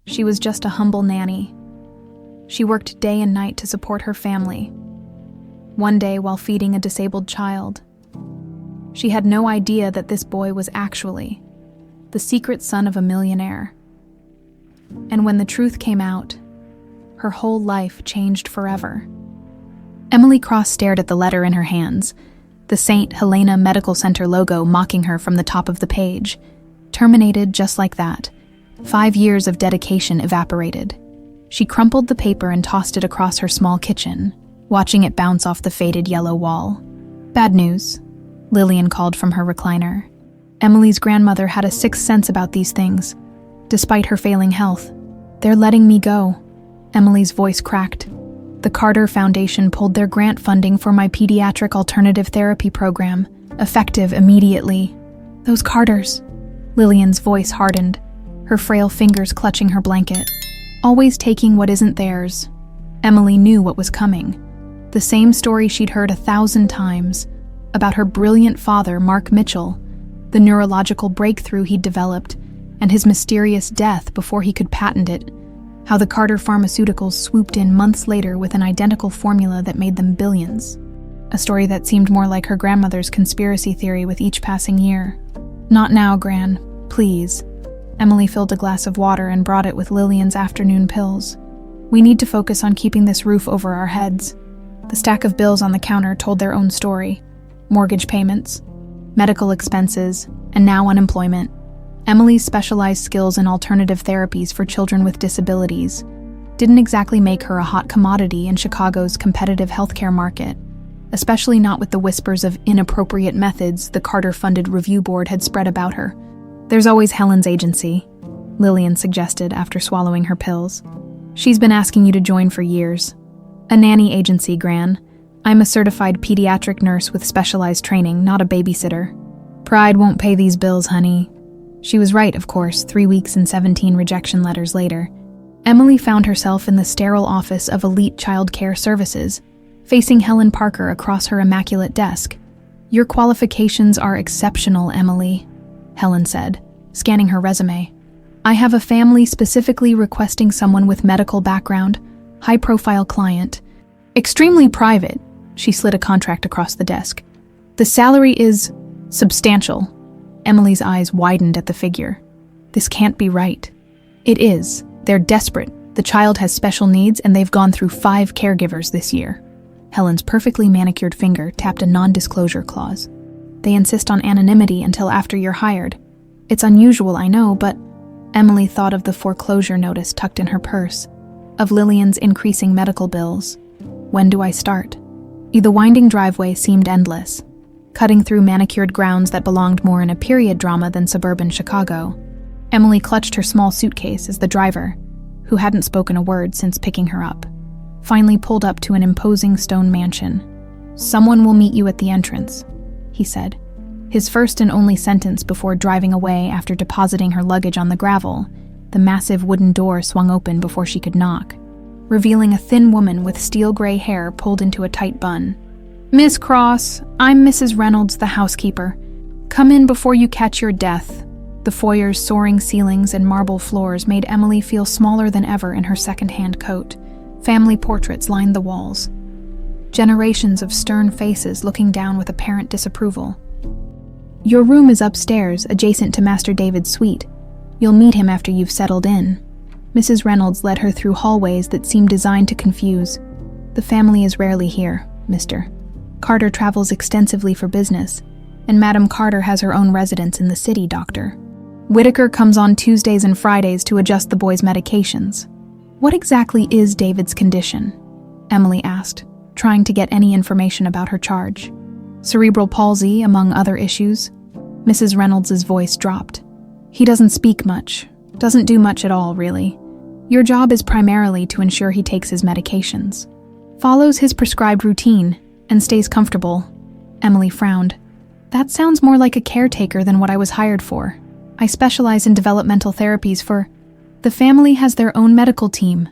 She was just a humble nanny. She worked day and night to support her family. One day, while feeding a disabled child, she had no idea that this boy was actually the secret son of a millionaire. And when the truth came out, her whole life changed forever. Emily Cross stared at the letter in her hands, the St. Helena Medical Center logo mocking her from the top of the page. Terminated just like that. 5 years of dedication evaporated. She crumpled the paper and tossed it across her small kitchen, watching it bounce off the faded yellow wall. "Bad news," Lillian called from her recliner. Emily's grandmother had a sixth sense about these things. Despite her failing health, "They're letting me go." Emily's voice cracked. "The Carter Foundation pulled their grant funding for my pediatric alternative therapy program, effective immediately." "Those Carters." Lillian's voice hardened, her frail fingers clutching her blanket. "Always taking what isn't theirs." Emily knew what was coming. The same story she'd heard 1,000 times, about her brilliant father, Mark Mitchell, the neurological breakthrough he'd developed, and his mysterious death before he could patent it. How the Carter Pharmaceuticals swooped in months later with an identical formula that made them billions. A story that seemed more like her grandmother's conspiracy theory with each passing year. "Not now, Gran, please." Emily filled a glass of water and brought it with Lillian's afternoon pills. "We need to focus on keeping this roof over our heads." The stack of bills on the counter told their own story. Mortgage payments, medical expenses, and now unemployment. Emily's specialized skills in alternative therapies for children with disabilities didn't exactly make her a hot commodity in Chicago's competitive healthcare market, especially not with the whispers of inappropriate methods the Carter-funded review board had spread about her. "There's always Helen's agency," Lillian suggested after swallowing her pills. "She's been asking you to join for years." "A nanny agency, Gran. I'm a certified pediatric nurse with specialized training, not a babysitter." "Pride won't pay these bills, honey." She was right, of course, 3 weeks and 17 rejection letters later. Emily found herself in the sterile office of Elite Child Care Services, facing Helen Parker across her immaculate desk. "Your qualifications are exceptional, Emily," Helen said, scanning her resume. "I have a family specifically requesting someone with medical background, high-profile client. Extremely private," she slid a contract across the desk. "The salary is substantial." Emily's eyes widened at the figure. "This can't be right." "It is. They're desperate. The child has special needs and they've gone through 5 caregivers this year." Helen's perfectly manicured finger tapped a non-disclosure clause. "They insist on anonymity until after you're hired. It's unusual, I know, but..." Emily thought of the foreclosure notice tucked in her purse, of Lillian's increasing medical bills. When do I start? The winding driveway seemed endless, cutting through manicured grounds that belonged more in a period drama than suburban Chicago. Emily clutched her small suitcase as the driver, who hadn't spoken a word since picking her up, finally pulled up to an imposing stone mansion. "Someone will meet you at the entrance," he said, his first and only sentence before driving away after depositing her luggage on the gravel. The massive wooden door swung open before she could knock, revealing a thin woman with steel gray hair pulled into a tight bun. "Miss Cross, I'm Mrs. Reynolds, the housekeeper. Come in before you catch your death." The foyer's soaring ceilings and marble floors made Emily feel smaller than ever in her second-hand coat. Family portraits lined the walls. Generations of stern faces looking down with apparent disapproval. "Your room is upstairs, adjacent to Master David's suite. You'll meet him after you've settled in." Mrs. Reynolds led her through hallways that seemed designed to confuse. "The family is rarely here, Mr. Carter travels extensively for business, and Madam Carter has her own residence in the city, Doctor. Whitaker comes on Tuesdays and Fridays to adjust the boy's medications." "What exactly is David's condition?" Emily asked, trying to get any information about her charge. "Cerebral palsy, among other issues." Mrs. Reynolds' voice dropped. "He doesn't speak much, doesn't do much at all, really. Your job is primarily to ensure he takes his medications, follows his prescribed routine, and stays comfortable." Emily frowned. "That sounds more like a caretaker than what I was hired for. I specialize in developmental therapies for..." "The family has their own medical team,"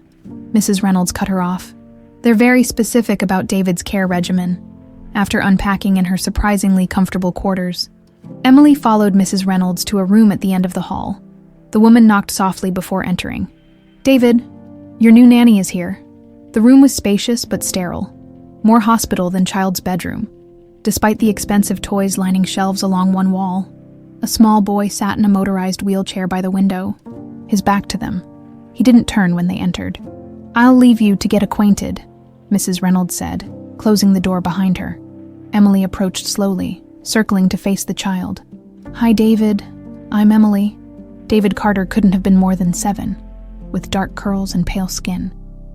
Mrs. Reynolds cut her off. "They're very specific about David's care regimen." After unpacking in her surprisingly comfortable quarters, Emily followed Mrs. Reynolds to a room at the end of the hall. The woman knocked softly before entering. David, your new nanny is here. The room was spacious but sterile, more hospital than child's bedroom. Despite the expensive toys lining shelves along one wall, a small boy sat in a motorized wheelchair by the window, his back to them. He didn't turn when they entered. "I'll leave you to get acquainted," Mrs. Reynolds said, closing the door behind her. Emily approached slowly, circling to face the child. "Hi, David. I'm Emily." David Carter couldn't have been more than 7, with dark curls and pale skin.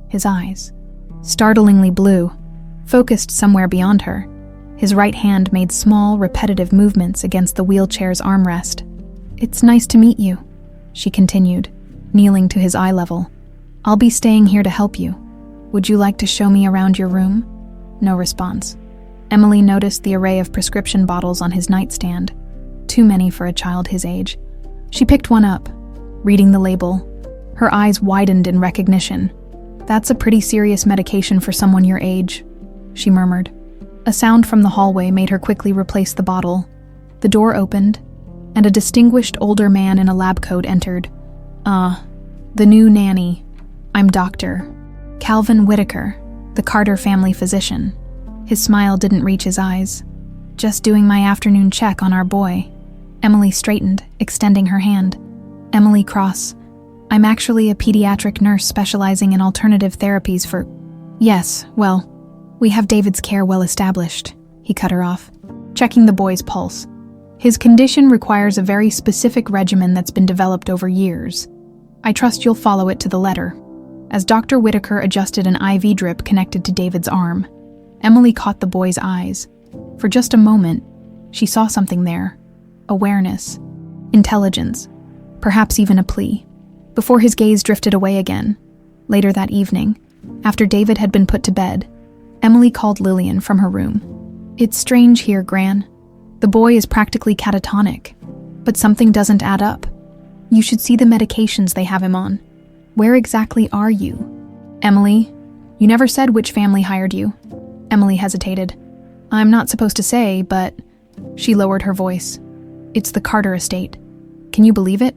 His eyes, startlingly blue, focused somewhere beyond her. His right hand made small, repetitive movements against the wheelchair's armrest. "It's nice to meet you," she continued, kneeling to his eye level. "I'll be staying here to help you. Would you like to show me around your room?" No response. Emily noticed the array of prescription bottles on his nightstand. Too many for a child his age. She picked one up, reading the label. Her eyes widened in recognition. "That's a pretty serious medication for someone your age," she murmured. A sound from the hallway made her quickly replace the bottle. The door opened, and a distinguished older man in a lab coat entered. The new nanny. I'm Dr. Calvin Whitaker, the Carter family physician." His smile didn't reach his eyes. "Just doing my afternoon check on our boy." Emily straightened, extending her hand. "Emily Cross. I'm actually a pediatric nurse specializing in alternative therapies for—" "Yes, well, we have David's care well established," he cut her off, checking the boy's pulse. "His condition requires a very specific regimen that's been developed over years. I trust you'll follow it to the letter." As Dr. Whitaker adjusted an IV drip connected to David's arm, Emily caught the boy's eyes. For just a moment, she saw something there. Awareness. Intelligence. Perhaps even a plea. Before his gaze drifted away again. Later that evening, after David had been put to bed, Emily called Lillian from her room. "It's strange here, Gran. The boy is practically catatonic, but something doesn't add up. You should see the medications they have him on. Where exactly are you?" "Emily, you never said which family hired you." Emily hesitated. "I'm not supposed to say, but—" She lowered her voice. "It's the Carter estate. Can you believe it?"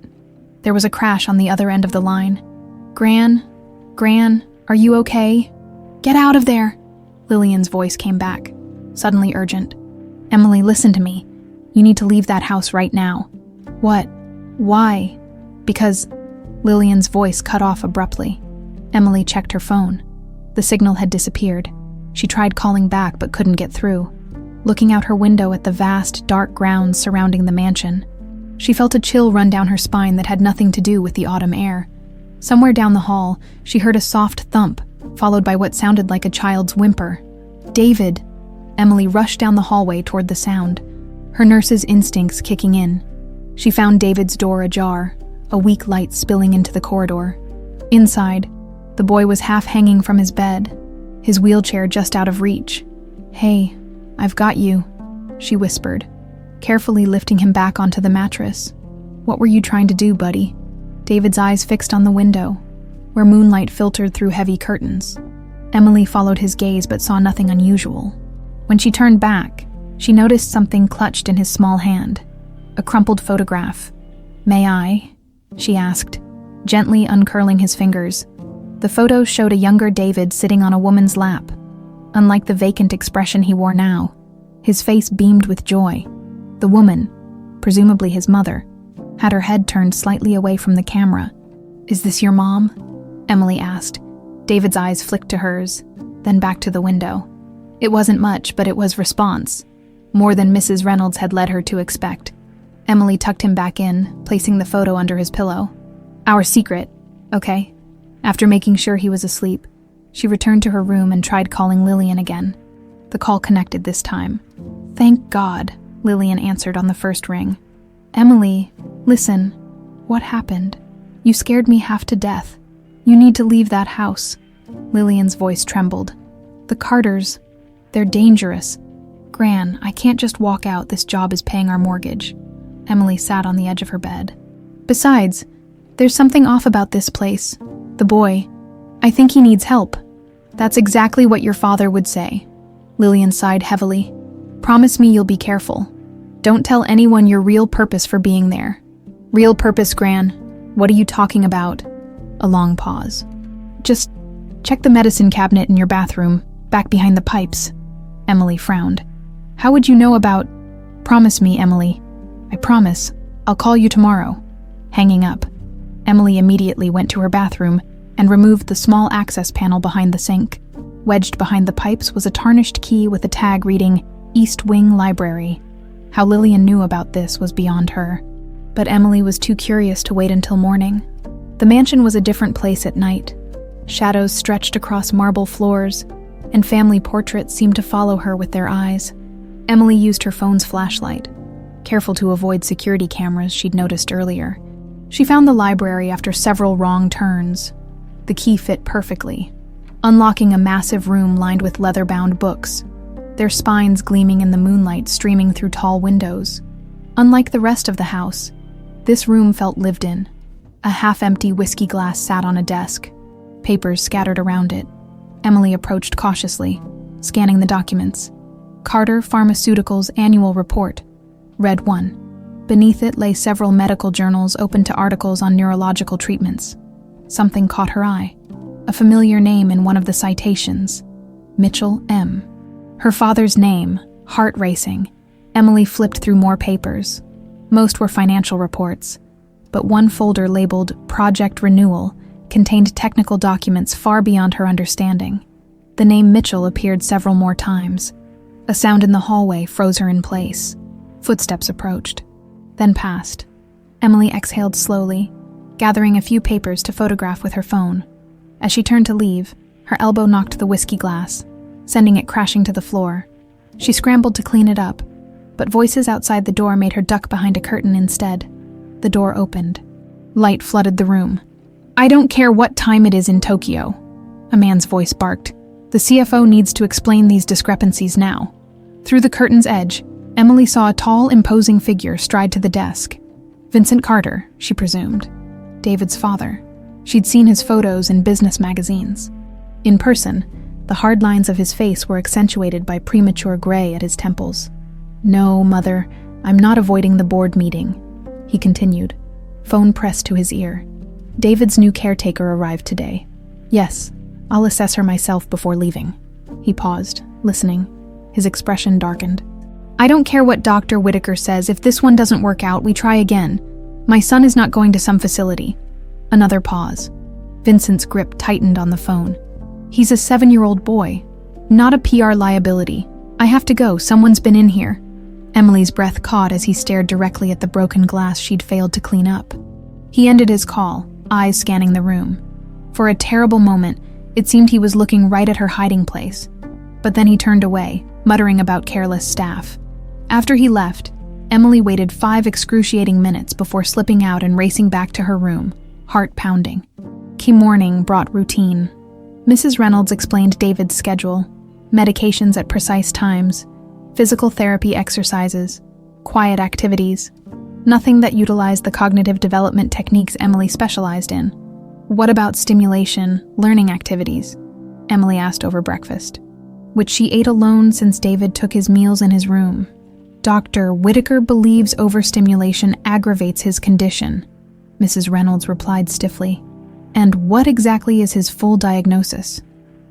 There was a crash on the other end of the line. Gran, are you okay?" "Get out of there!" Lillian's voice came back, suddenly urgent. "Emily, listen to me. You need to leave that house right now." "What? Why?" "Because—" Lillian's voice cut off abruptly. Emily checked her phone. The signal had disappeared. She tried calling back but couldn't get through. Looking out her window at the vast, dark grounds surrounding the mansion, she felt a chill run down her spine that had nothing to do with the autumn air. Somewhere down the hall, she heard a soft thump, followed by what sounded like a child's whimper. "David!" Emily rushed down the hallway toward the sound, her nurse's instincts kicking in. She found David's door ajar, a weak light spilling into the corridor. Inside, the boy was half hanging from his bed, his wheelchair just out of reach. "Hey, I've got you," she whispered, carefully lifting him back onto the mattress. "What were you trying to do, buddy?" David's eyes fixed on the window, where moonlight filtered through heavy curtains. Emily followed his gaze but saw nothing unusual. When she turned back, she noticed something clutched in his small hand, a crumpled photograph. "May I?" she asked, gently uncurling his fingers. The photo showed a younger David sitting on a woman's lap. Unlike the vacant expression he wore now, his face beamed with joy. The woman, presumably his mother, had her head turned slightly away from the camera. "Is this your mom?" Emily asked. David's eyes flicked to hers, then back to the window. It wasn't much, but it was response. More than Mrs. Reynolds had led her to expect. Emily tucked him back in, placing the photo under his pillow. "Our secret, okay?" After making sure he was asleep, she returned to her room and tried calling Lillian again. The call connected this time. "Thank God," Lillian answered on the first ring. "Emily, listen. What happened? You scared me half to death. You need to leave that house." Lillian's voice trembled. "The Carters, they're dangerous. Gran, I can't just walk out. This job is paying our mortgage." Emily sat on the edge of her bed. "Besides, there's something off about this place. The boy, I think he needs help." "That's exactly what your father would say." Lillian sighed heavily. "Promise me you'll be careful. Don't tell anyone your real purpose for being there." "Real purpose, Gran? What are you talking about?" A long pause. Just check the medicine cabinet in your bathroom, back behind the pipes. Emily frowned. How would you know about... Promise me, Emily. I promise. I'll call you tomorrow. Hanging up, Emily immediately went to her bathroom and removed the small access panel behind the sink. Wedged behind the pipes was a tarnished key with a tag reading, East Wing Library. How Lillian knew about this was beyond her. But Emily was too curious to wait until morning. The mansion was a different place at night. Shadows stretched across marble floors, and family portraits seemed to follow her with their eyes. Emily used her phone's flashlight, careful to avoid security cameras she'd noticed earlier. She found the library after several wrong turns. The key fit perfectly, unlocking a massive room lined with leather-bound books, their spines gleaming in the moonlight streaming through tall windows. Unlike the rest of the house, this room felt lived in. A half-empty whiskey glass sat on a desk, papers scattered around it. Emily approached cautiously, scanning the documents. Carter Pharmaceuticals Annual Report. Read 1. Beneath it lay several medical journals open to articles on neurological treatments. Something caught her eye. A familiar name in one of the citations. Mitchell M. Her father's name, heart racing. Emily flipped through more papers. Most were financial reports, but one folder labeled Project Renewal contained technical documents far beyond her understanding. The name Mitchell appeared several more times. A sound in the hallway froze her in place. Footsteps approached, then passed. Emily exhaled slowly, gathering a few papers to photograph with her phone. As she turned to leave, her elbow knocked the whiskey glass, sending it crashing to the floor. She scrambled to clean it up, but voices outside the door made her duck behind a curtain instead. The door opened. Light flooded the room. I don't care what time it is in Tokyo, a man's voice barked. The CFO needs to explain these discrepancies now. Through the curtain's edge, Emily saw a tall, imposing figure stride to the desk. Vincent Carter, she presumed. David's father. She'd seen his photos in business magazines. In person, the hard lines of his face were accentuated by premature gray at his temples. No, Mother, I'm not avoiding the board meeting, he continued, phone pressed to his ear. David's new caretaker arrived today. Yes, I'll assess her myself before leaving. He paused, listening. His expression darkened. I don't care what Dr. Whitaker says. If this one doesn't work out, we try again. My son is not going to some facility. Another pause. Vincent's grip tightened on the phone. He's a 7-year-old boy, not a PR liability. I have to go. Someone's been in here. Emily's breath caught as he stared directly at the broken glass she'd failed to clean up. He ended his call, eyes scanning the room. For a terrible moment, it seemed he was looking right at her hiding place. But then he turned away, muttering about careless staff. After he left, Emily waited 5 excruciating minutes before slipping out and racing back to her room, heart pounding. Key morning brought routine. Mrs. Reynolds explained David's schedule, medications at precise times, physical therapy exercises, quiet activities, nothing that utilized the cognitive development techniques Emily specialized in. What about stimulation, learning activities? Emily asked over breakfast, which she ate alone since David took his meals in his room. Dr. Whitaker believes overstimulation aggravates his condition, Mrs. Reynolds replied stiffly. And what exactly is his full diagnosis?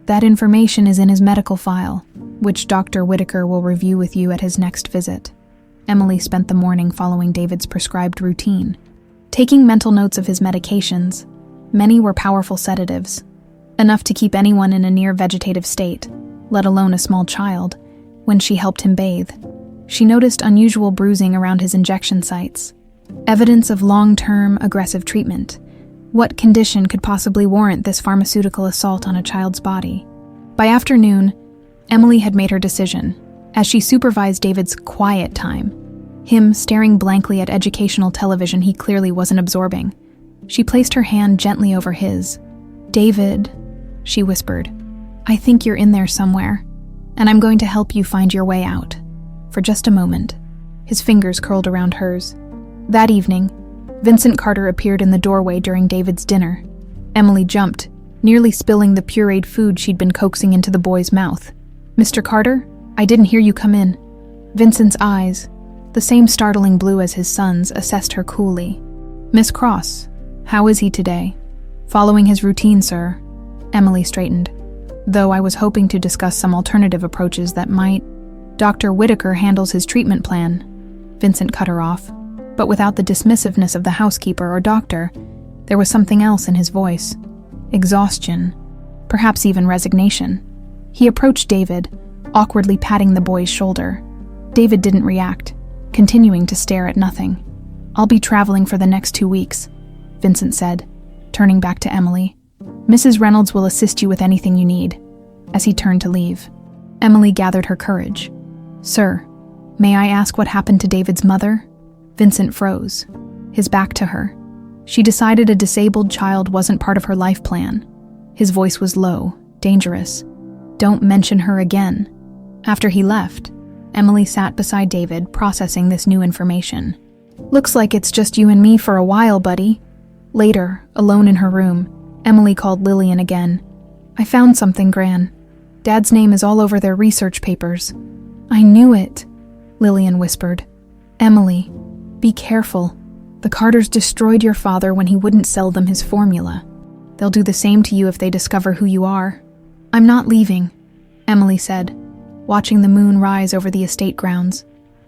That information is in his medical file, which Dr. Whitaker will review with you at his next visit. Emily spent the morning following David's prescribed routine, taking mental notes of his medications. Many were powerful sedatives, enough to keep anyone in a near vegetative state, let alone a small child. When she helped him bathe, she noticed unusual bruising around his injection sites, evidence of long-term aggressive treatment. What condition could possibly warrant this pharmaceutical assault on a child's body? By afternoon, Emily had made her decision, as she supervised David's quiet time, him staring blankly at educational television he clearly wasn't absorbing. She placed her hand gently over his. David, she whispered, I think you're in there somewhere, and I'm going to help you find your way out. For just a moment, his fingers curled around hers. That evening, Vincent Carter appeared in the doorway during David's dinner. Emily jumped, nearly spilling the pureed food she'd been coaxing into the boy's mouth. Mr. Carter, I didn't hear you come in. Vincent's eyes, the same startling blue as his son's, assessed her coolly. Miss Cross, how is he today? Following his routine, sir. Emily straightened. Though I was hoping to discuss some alternative approaches that might. Dr. Whitaker handles his treatment plan. Vincent cut her off, but without the dismissiveness of the housekeeper or doctor, there was something else in his voice. Exhaustion, perhaps even resignation. He approached David, awkwardly patting the boy's shoulder. David didn't react, continuing to stare at nothing. I'll be traveling for the next 2 weeks, Vincent said, turning back to Emily. Mrs. Reynolds will assist you with anything you need, as he turned to leave. Emily gathered her courage. Sir, may I ask what happened to David's mother? Vincent froze, his back to her. She decided a disabled child wasn't part of her life plan. His voice was low, dangerous. Don't mention her again. After he left, Emily sat beside David, processing this new information. Looks like it's just you and me for a while, buddy. Later, alone in her room, Emily called Lillian again. I found something, Gran. Dad's name is all over their research papers. I knew it, Lillian whispered. Emily, be careful. The Carters destroyed your father when he wouldn't sell them his formula. They'll do the same to you if they discover who you are. I'm not leaving, Emily said, watching the moon rise over the estate grounds.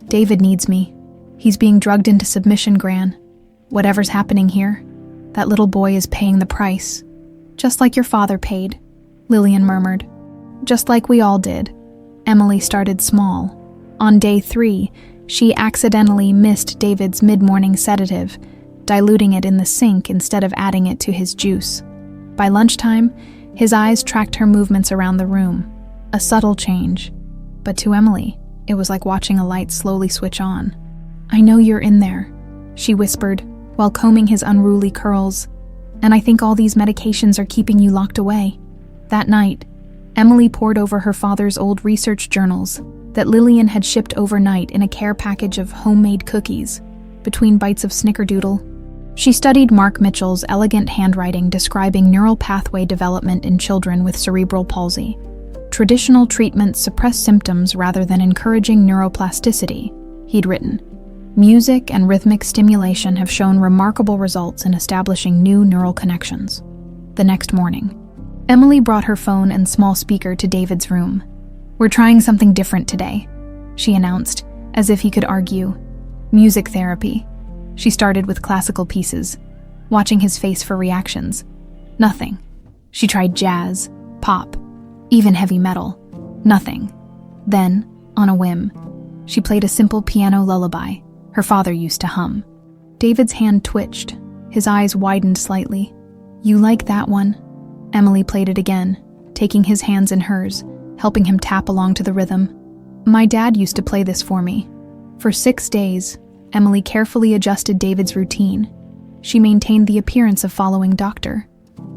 David needs me. He's being drugged into submission, Gran. Whatever's happening here, that little boy is paying the price. Just like your father paid, Lillian murmured. Just like we all did. Emily started small. On day 3, she accidentally missed David's mid-morning sedative, diluting it in the sink instead of adding it to his juice. By lunchtime, his eyes tracked her movements around the room. A subtle change. But to Emily, it was like watching a light slowly switch on. I know you're in there, she whispered, while combing his unruly curls. And I think all these medications are keeping you locked away. That night, Emily pored over her father's old research journals that Lillian had shipped overnight in a care package of homemade cookies, between bites of snickerdoodle. She studied Mark Mitchell's elegant handwriting describing neural pathway development in children with cerebral palsy. Traditional treatments suppress symptoms rather than encouraging neuroplasticity, he'd written. Music and rhythmic stimulation have shown remarkable results in establishing new neural connections. The next morning, Emily brought her phone and small speaker to David's room. We're trying something different today, she announced, as if he could argue. Music therapy. She started with classical pieces, watching his face for reactions. Nothing. She tried jazz, pop, even heavy metal. Nothing. Then, on a whim, she played a simple piano lullaby her father used to hum. David's hand twitched. His eyes widened slightly. You like that one? Emily played it again, taking his hands in hers, helping him tap along to the rhythm. My dad used to play this for me. For 6 days, Emily carefully adjusted David's routine. She maintained the appearance of following Dr.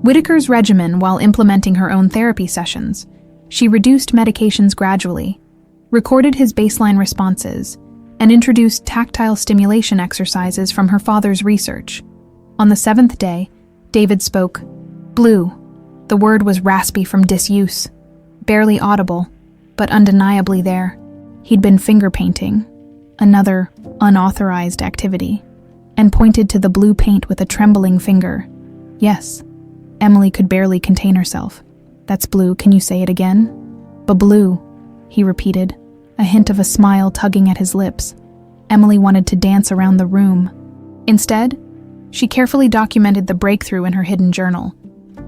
Whitaker's regimen while implementing her own therapy sessions. She reduced medications gradually, recorded his baseline responses, and introduced tactile stimulation exercises from her father's research. On the 7th day, David spoke. Blue. The word was raspy from disuse, barely audible, but undeniably there. He'd been finger painting, another unauthorized activity, and pointed to the blue paint with a trembling finger. Yes. Emily could barely contain herself. That's blue, can you say it again? Blue, he repeated, a hint of a smile tugging at his lips. Emily wanted to dance around the room. Instead, she carefully documented the breakthrough in her hidden journal.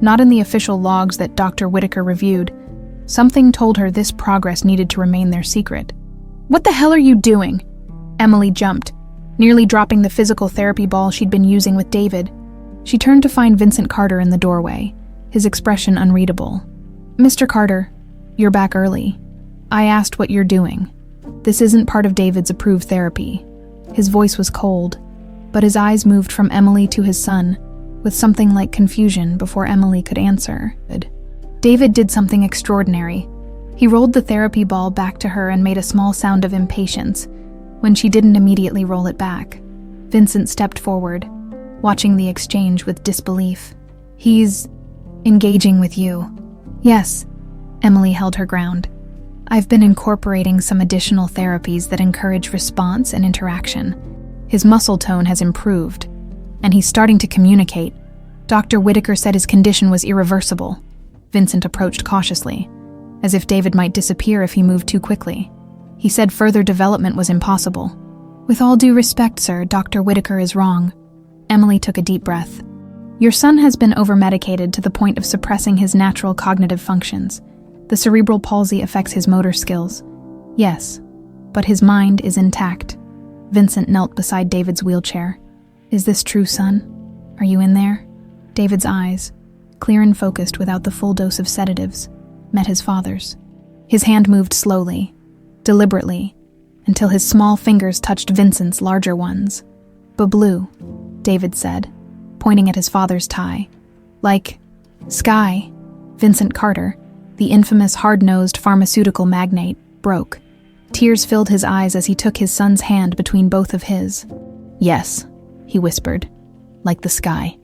Not in the official logs that Dr. Whitaker reviewed. Something told her this progress needed to remain their secret. What the hell are you doing? Emily jumped, nearly dropping the physical therapy ball she'd been using with David. She turned to find Vincent Carter in the doorway, his expression unreadable. Mr. Carter, you're back early. I asked what you're doing. This isn't part of David's approved therapy. His voice was cold, but his eyes moved from Emily to his son, with something like confusion before Emily could answer. David did something extraordinary. He rolled the therapy ball back to her and made a small sound of impatience when she didn't immediately roll it back. Vincent stepped forward, watching the exchange with disbelief. He's engaging with you. Yes, Emily held her ground. I've been incorporating some additional therapies that encourage response and interaction. His muscle tone has improved, and he's starting to communicate. Dr. Whitaker said his condition was irreversible. Vincent approached cautiously, as if David might disappear if he moved too quickly. He said further development was impossible. With all due respect, sir, Dr. Whitaker is wrong. Emily took a deep breath. Your son has been over-medicated to the point of suppressing his natural cognitive functions. The cerebral palsy affects his motor skills. Yes, but his mind is intact. Vincent knelt beside David's wheelchair. Is this true, son? Are you in there? David's eyes, clear and focused without the full dose of sedatives, met his father's. His hand moved slowly, deliberately, until his small fingers touched Vincent's larger ones. But blue, David said, pointing at his father's tie. Like sky. Vincent Carter, the infamous hard-nosed pharmaceutical magnate, broke. Tears filled his eyes as he took his son's hand between both of his. Yes, he whispered, like the sky.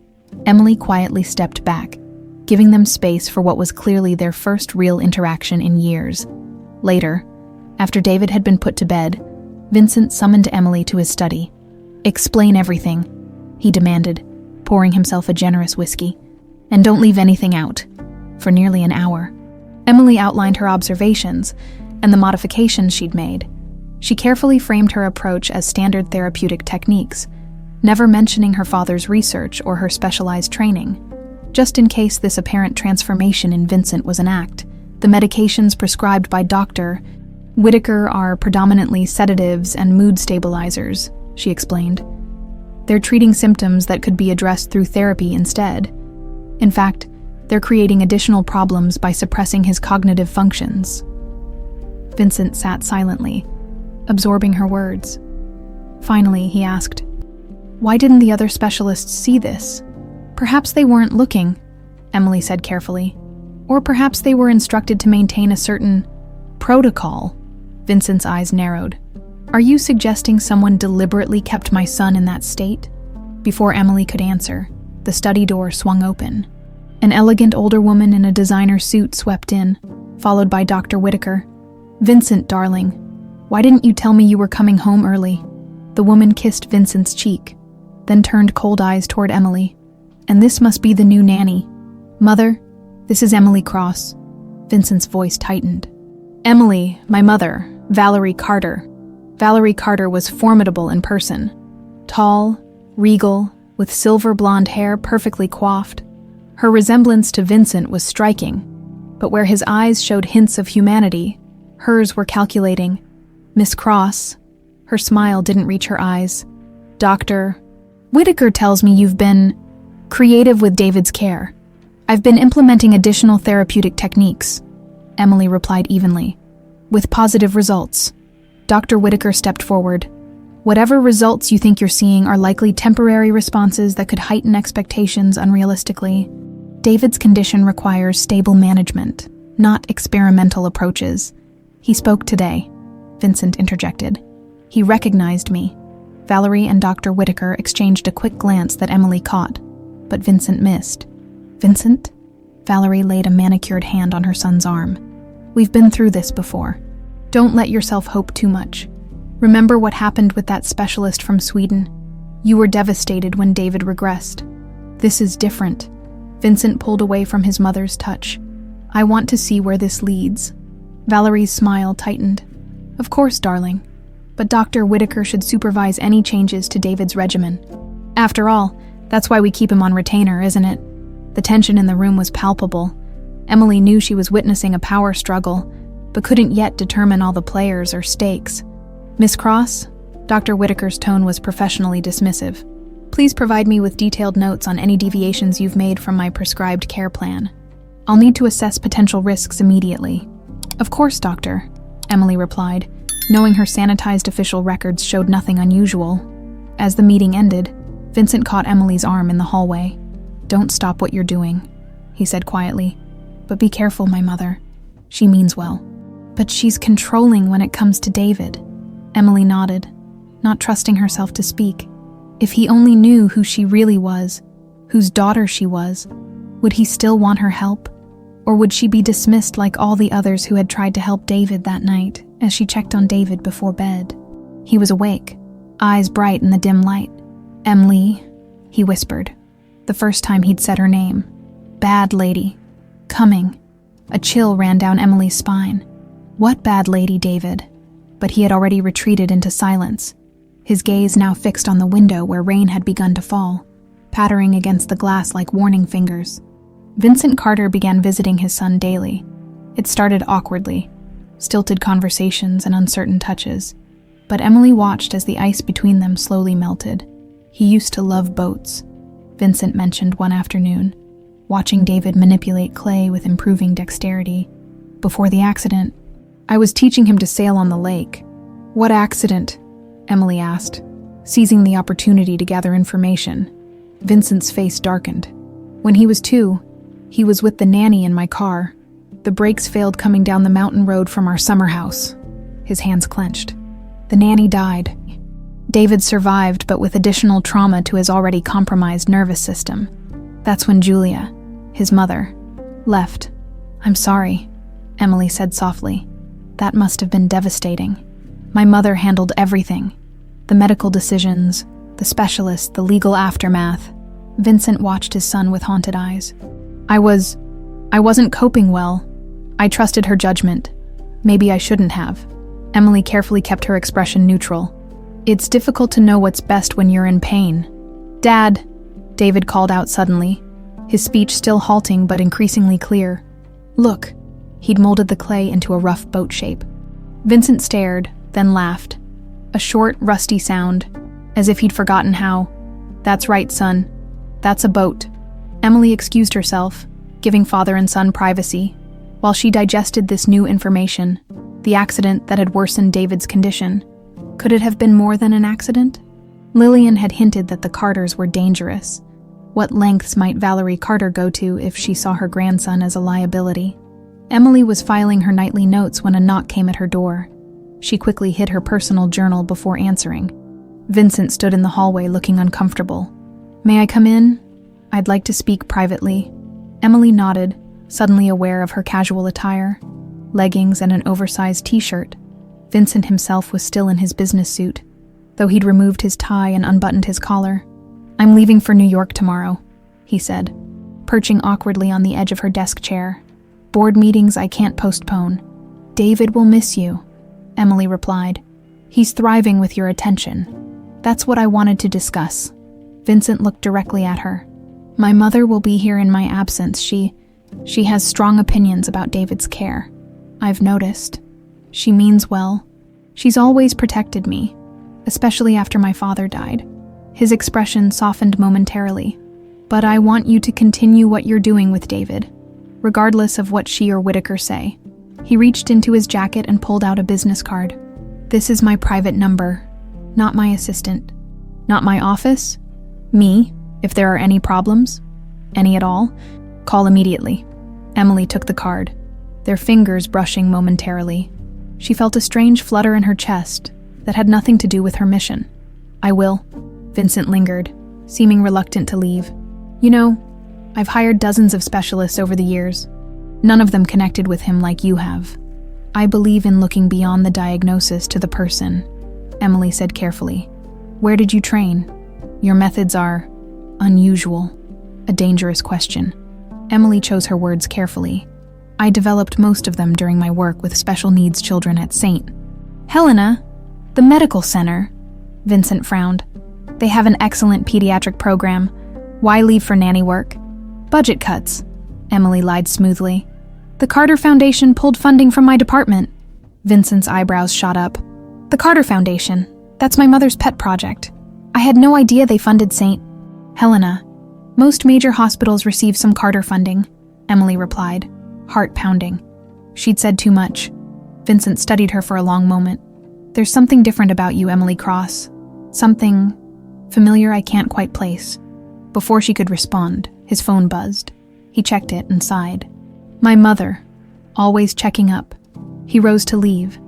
Emily quietly stepped back, giving them space for what was clearly their first real interaction in years. Later, after David had been put to bed, Vincent summoned Emily to his study. Explain everything, he demanded, pouring himself a generous whiskey. And don't leave anything out. For nearly an hour. Emily outlined her observations and the modifications she'd made. She carefully framed her approach as standard therapeutic techniques, never mentioning her father's research or her specialized training. Just in case this apparent transformation in Vincent was an act, the medications prescribed by Dr. Whitaker are predominantly sedatives and mood stabilizers, she explained. They're treating symptoms that could be addressed through therapy instead. In fact, they're creating additional problems by suppressing his cognitive functions. Vincent sat silently, absorbing her words. Finally, he asked, "Why didn't the other specialists see this?" "Perhaps they weren't looking," Emily said carefully. "Or perhaps they were instructed to maintain a certain protocol." Vincent's eyes narrowed. "Are you suggesting someone deliberately kept my son in that state?" Before Emily could answer, the study door swung open. An elegant older woman in a designer suit swept in, followed by Dr. Whitaker. "Vincent, darling, why didn't you tell me you were coming home early?" The woman kissed Vincent's cheek, then turned cold eyes toward Emily. "And this must be the new nanny. Mother, this is Emily Cross." Vincent's voice tightened. "Emily, my mother, Valerie Carter." Valerie Carter was formidable in person. Tall, regal, with silver blonde hair perfectly coiffed. Her resemblance to Vincent was striking, but where his eyes showed hints of humanity, hers were calculating. "Miss Cross," her smile didn't reach her eyes. "Dr. Whitaker tells me you've been creative with David's care. I've been implementing additional therapeutic techniques," Emily replied evenly, "with positive results." Dr. Whitaker stepped forward. "Whatever results you think you're seeing are likely temporary responses that could heighten expectations unrealistically. David's condition requires stable management, not experimental approaches." "He spoke today," Vincent interjected. "He recognized me." Valerie and Dr. Whitaker exchanged a quick glance that Emily caught, but Vincent missed. "Vincent?" Valerie laid a manicured hand on her son's arm. "We've been through this before. Don't let yourself hope too much. Remember what happened with that specialist from Sweden? You were devastated when David regressed. This is different." Vincent pulled away from his mother's touch. "I want to see where this leads." Valerie's smile tightened. "Of course, darling. But Dr. Whitaker should supervise any changes to David's regimen. After all, that's why we keep him on retainer, isn't it?" The tension in the room was palpable. Emily knew she was witnessing a power struggle, but couldn't yet determine all the players or stakes. "Miss Cross?" Dr. Whitaker's tone was professionally dismissive. "Please provide me with detailed notes on any deviations you've made from my prescribed care plan. I'll need to assess potential risks immediately." "Of course, doctor," Emily replied, knowing her sanitized official records showed nothing unusual. As the meeting ended, Vincent caught Emily's arm in the hallway. "Don't stop what you're doing," he said quietly. "But be careful, my mother. She means well." "But she's controlling when it comes to David." Emily nodded, not trusting herself to speak. If he only knew who she really was, whose daughter she was, would he still want her help? Or would she be dismissed like all the others who had tried to help David that night as she checked on David before bed? He was awake, eyes bright in the dim light. "Emily," he whispered. the first time he'd said her name. Bad lady. Coming. A chill ran down Emily's spine. What bad lady, David? But he had already retreated into silence, his gaze now fixed on the window where rain had begun to fall, pattering against the glass like warning fingers. Vincent Carter began visiting his son daily. It started awkwardly, stilted conversations and uncertain touches, but Emily watched as the ice between them slowly melted. He used to love boats, Vincent mentioned one afternoon, watching David manipulate clay with improving dexterity. Before the accident, I was teaching him to sail on the lake. What accident? Emily asked, seizing the opportunity to gather information. Vincent's face darkened. When he was 2, he was with the nanny in my car. The brakes failed coming down the mountain road from our summer house. His hands clenched. The nanny died. David survived, but with additional trauma to his already compromised nervous system. That's when Julia, his mother, left. I'm sorry, Emily said softly. That must have been devastating. My mother handled everything. The medical decisions, the specialists, the legal aftermath. Vincent watched his son with haunted eyes. I wasn't coping well. I trusted her judgment. Maybe I shouldn't have. Emily carefully kept her expression neutral. It's difficult to know what's best when you're in pain. Dad, David called out suddenly, his speech still halting but increasingly clear. Look, he'd molded the clay into a rough boat shape. Vincent stared, then laughed. A short, rusty sound, as if he'd forgotten how. That's right, son. That's a boat. Emily excused herself, giving father and son privacy, while she digested this new information, the accident that had worsened David's condition. Could it have been more than an accident? Lillian had hinted that the Carters were dangerous. What lengths might Valerie Carter go to if she saw her grandson as a liability? Emily was filing her nightly notes when a knock came at her door. She quickly hid her personal journal before answering. Vincent stood in the hallway looking uncomfortable. May I come in? I'd like to speak privately. Emily nodded, suddenly aware of her casual attire, leggings and an oversized t-shirt. Vincent himself was still in his business suit, though he'd removed his tie and unbuttoned his collar. I'm leaving for New York tomorrow, he said, perching awkwardly on the edge of her desk chair. Board meetings I can't postpone. David will miss you, Emily replied. He's thriving with your attention. That's what I wanted to discuss. Vincent looked directly at her. My mother will be here in my absence. She has strong opinions about David's care. I've noticed. She means well. She's always protected me, especially after my father died. His expression softened momentarily. But I want you to continue what you're doing with David, regardless of what she or Whitaker say. He reached into his jacket and pulled out a business card. This is my private number, not my assistant. Not my office. Me, if there are any problems, any at all, call immediately. Emily took the card, their fingers brushing momentarily. She felt a strange flutter in her chest that had nothing to do with her mission. I will. Vincent lingered, seeming reluctant to leave. You know, I've hired dozens of specialists over the years. None of them connected with him like you have. I believe in looking beyond the diagnosis to the person, Emily said carefully. Where did you train? Your methods are unusual, a dangerous question. Emily chose her words carefully. I developed most of them during my work with special needs children at St. Helena, the Medical Center. Vincent frowned. They have an excellent pediatric program. Why leave for nanny work? Budget cuts, Emily lied smoothly. The Carter Foundation pulled funding from my department. Vincent's eyebrows shot up. The Carter Foundation. That's my mother's pet project. I had no idea they funded St. Helena. Most major hospitals receive some Carter funding, Emily replied, heart pounding. She'd said too much. Vincent studied her for a long moment. There's something different about you, Emily Cross. Something familiar I can't quite place. Before she could respond, his phone buzzed. He checked it and sighed. My mother, always checking up. He rose to leave,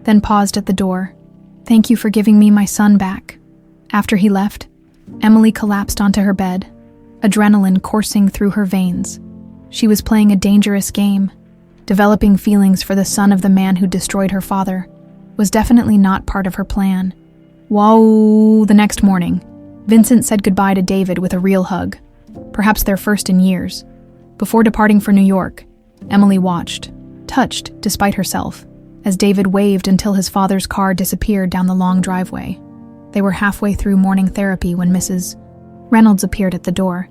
then paused at the door. Thank you for giving me my son back. After he left, Emily collapsed onto her bed, adrenaline coursing through her veins. She was playing a dangerous game. Developing feelings for the son of the man who destroyed her father was definitely not part of her plan. Whoa! The next morning, Vincent said goodbye to David with a real hug. perhaps their first in years. Before departing for New York, Emily watched, touched despite herself, as David waved until his father's car disappeared down the long driveway. They were halfway through morning therapy when Mrs. Reynolds appeared at the door.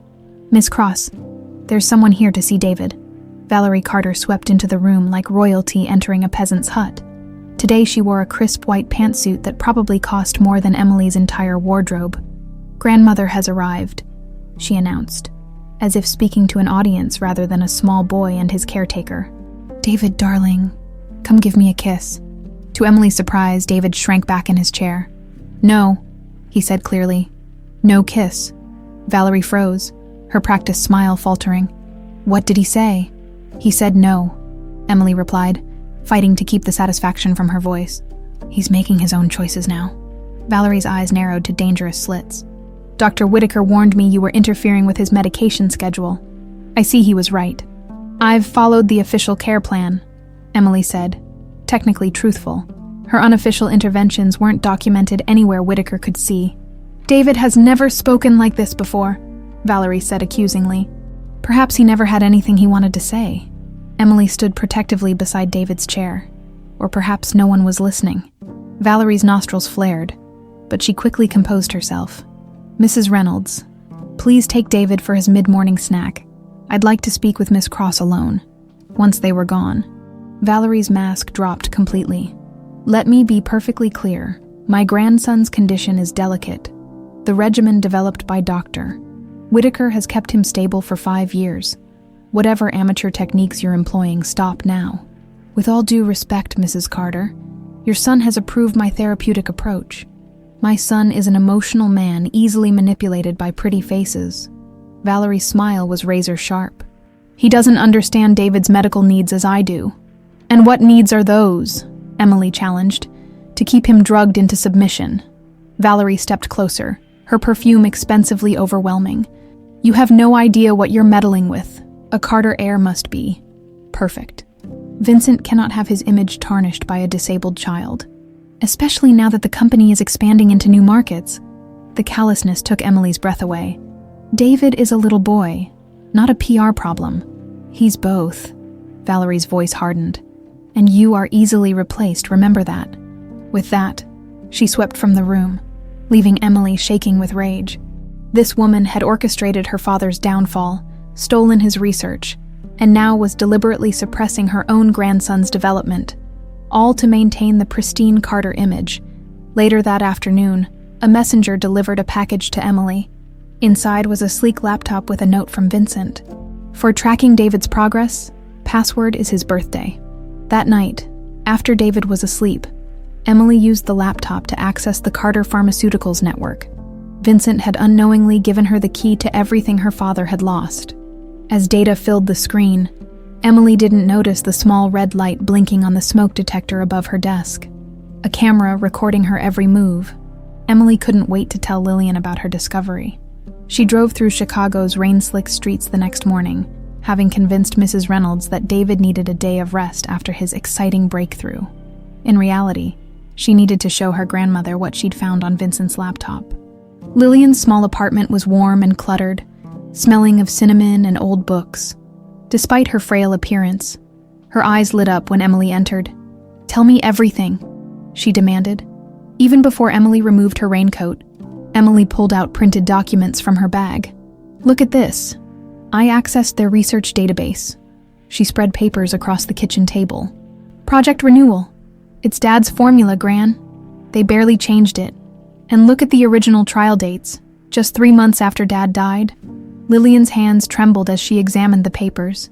"Miss Cross, there's someone here to see David." Valerie Carter swept into the room like royalty entering a peasant's hut. Today she wore a crisp white pantsuit that probably cost more than Emily's entire wardrobe. "Grandmother has arrived," she announced, as if speaking to an audience rather than a small boy and his caretaker. "David, darling, come give me a kiss." To Emily's surprise, David shrank back in his chair. "No," he said clearly. "No kiss." Valerie froze, her practiced smile faltering. "What did he say?" "He said no," Emily replied, fighting to keep the satisfaction from her voice. "He's making his own choices now." Valerie's eyes narrowed to dangerous slits. "Dr. Whitaker warned me you were interfering with his medication schedule. I see he was right." "I've followed the official care plan," Emily said, technically truthful. Her unofficial interventions weren't documented anywhere Whitaker could see. "David has never spoken like this before," Valerie said accusingly. Perhaps he never had anything he wanted to say. Emily stood protectively beside David's chair. Or perhaps no one was listening. Valerie's nostrils flared, but she quickly composed herself. "Mrs. Reynolds, please take David for his mid-morning snack. I'd like to speak with Miss Cross alone." Once they were gone, Valerie's mask dropped completely. "Let me be perfectly clear. My grandson's condition is delicate. The regimen developed by Dr. Whitaker has kept him stable for 5 years. Whatever amateur techniques you're employing, stop now. With all due respect, Mrs. Carter, your son has approved my therapeutic approach. My son is an emotional man easily manipulated by pretty faces." Valerie's smile was razor sharp. "He doesn't understand David's medical needs as I do." "And what needs are those?" Emily challenged. "To keep him drugged into submission." Valerie stepped closer, her perfume expensively overwhelming. "You have no idea what you're meddling with. A Carter heir must be perfect. Vincent cannot have his image tarnished by a disabled child, especially now that the company is expanding into new markets." The callousness took Emily's breath away. "David is a little boy, not a PR problem. He's both." Valerie's voice hardened. "And you are easily replaced, remember that." With that, she swept from the room, leaving Emily shaking with rage. This woman had orchestrated her father's downfall, stolen his research, and now was deliberately suppressing her own grandson's development, all to maintain the pristine Carter image. Later that afternoon, a messenger delivered a package to Emily. Inside was a sleek laptop with a note from Vincent. "For tracking David's progress, password is his birthday." That night, after David was asleep, Emily used the laptop to access the Carter Pharmaceuticals network. Vincent had unknowingly given her the key to everything her father had lost. As data filled the screen, Emily didn't notice the small red light blinking on the smoke detector above her desk. A camera recording her every move. Emily couldn't wait to tell Lillian about her discovery. She drove through Chicago's rain-slick streets the next morning, having convinced Mrs. Reynolds that David needed a day of rest after his exciting breakthrough. In reality, she needed to show her grandmother what she'd found on Vincent's laptop. Lillian's small apartment was warm and cluttered, smelling of cinnamon and old books. Despite her frail appearance, her eyes lit up when Emily entered. "Tell me everything," she demanded. Even before Emily removed her raincoat, Emily pulled out printed documents from her bag. "Look at this. I accessed their research database." She spread papers across the kitchen table. "Project Renewal. It's Dad's formula, Gran. They barely changed it. And look at the original trial dates, just 3 months after Dad died." Lillian's hands trembled as she examined the papers.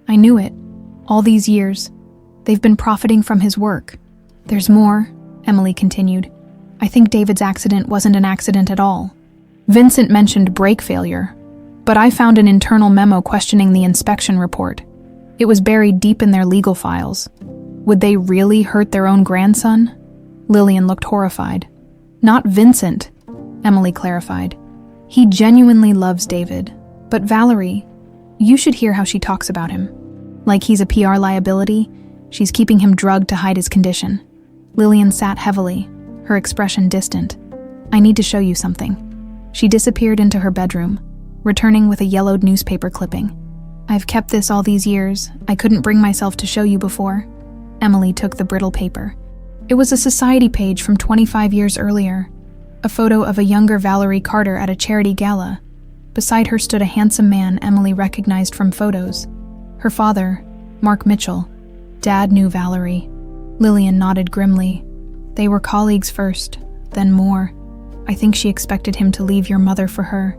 "I knew it. All these years. They've been profiting from his work." "There's more," Emily continued. "I think David's accident wasn't an accident at all. Vincent mentioned brake failure, but I found an internal memo questioning the inspection report. It was buried deep in their legal files. Would they really hurt their own grandson?" Lillian looked horrified. "Not Vincent," Emily clarified. "He genuinely loves David. But Valerie, you should hear how she talks about him. Like he's a PR liability, she's keeping him drugged to hide his condition." Lillian sat heavily, her expression distant. "I need to show you something." She disappeared into her bedroom, returning with a yellowed newspaper clipping. "I've kept this all these years. I couldn't bring myself to show you before." Emily took the brittle paper. It was a society page from 25 years earlier, a photo of a younger Valerie Carter at a charity gala. Beside her stood a handsome man Emily recognized from photos. Her father, Mark Mitchell. Dad knew Valerie. Lillian nodded grimly. They were colleagues first, then more. I think she expected him to leave your mother for her.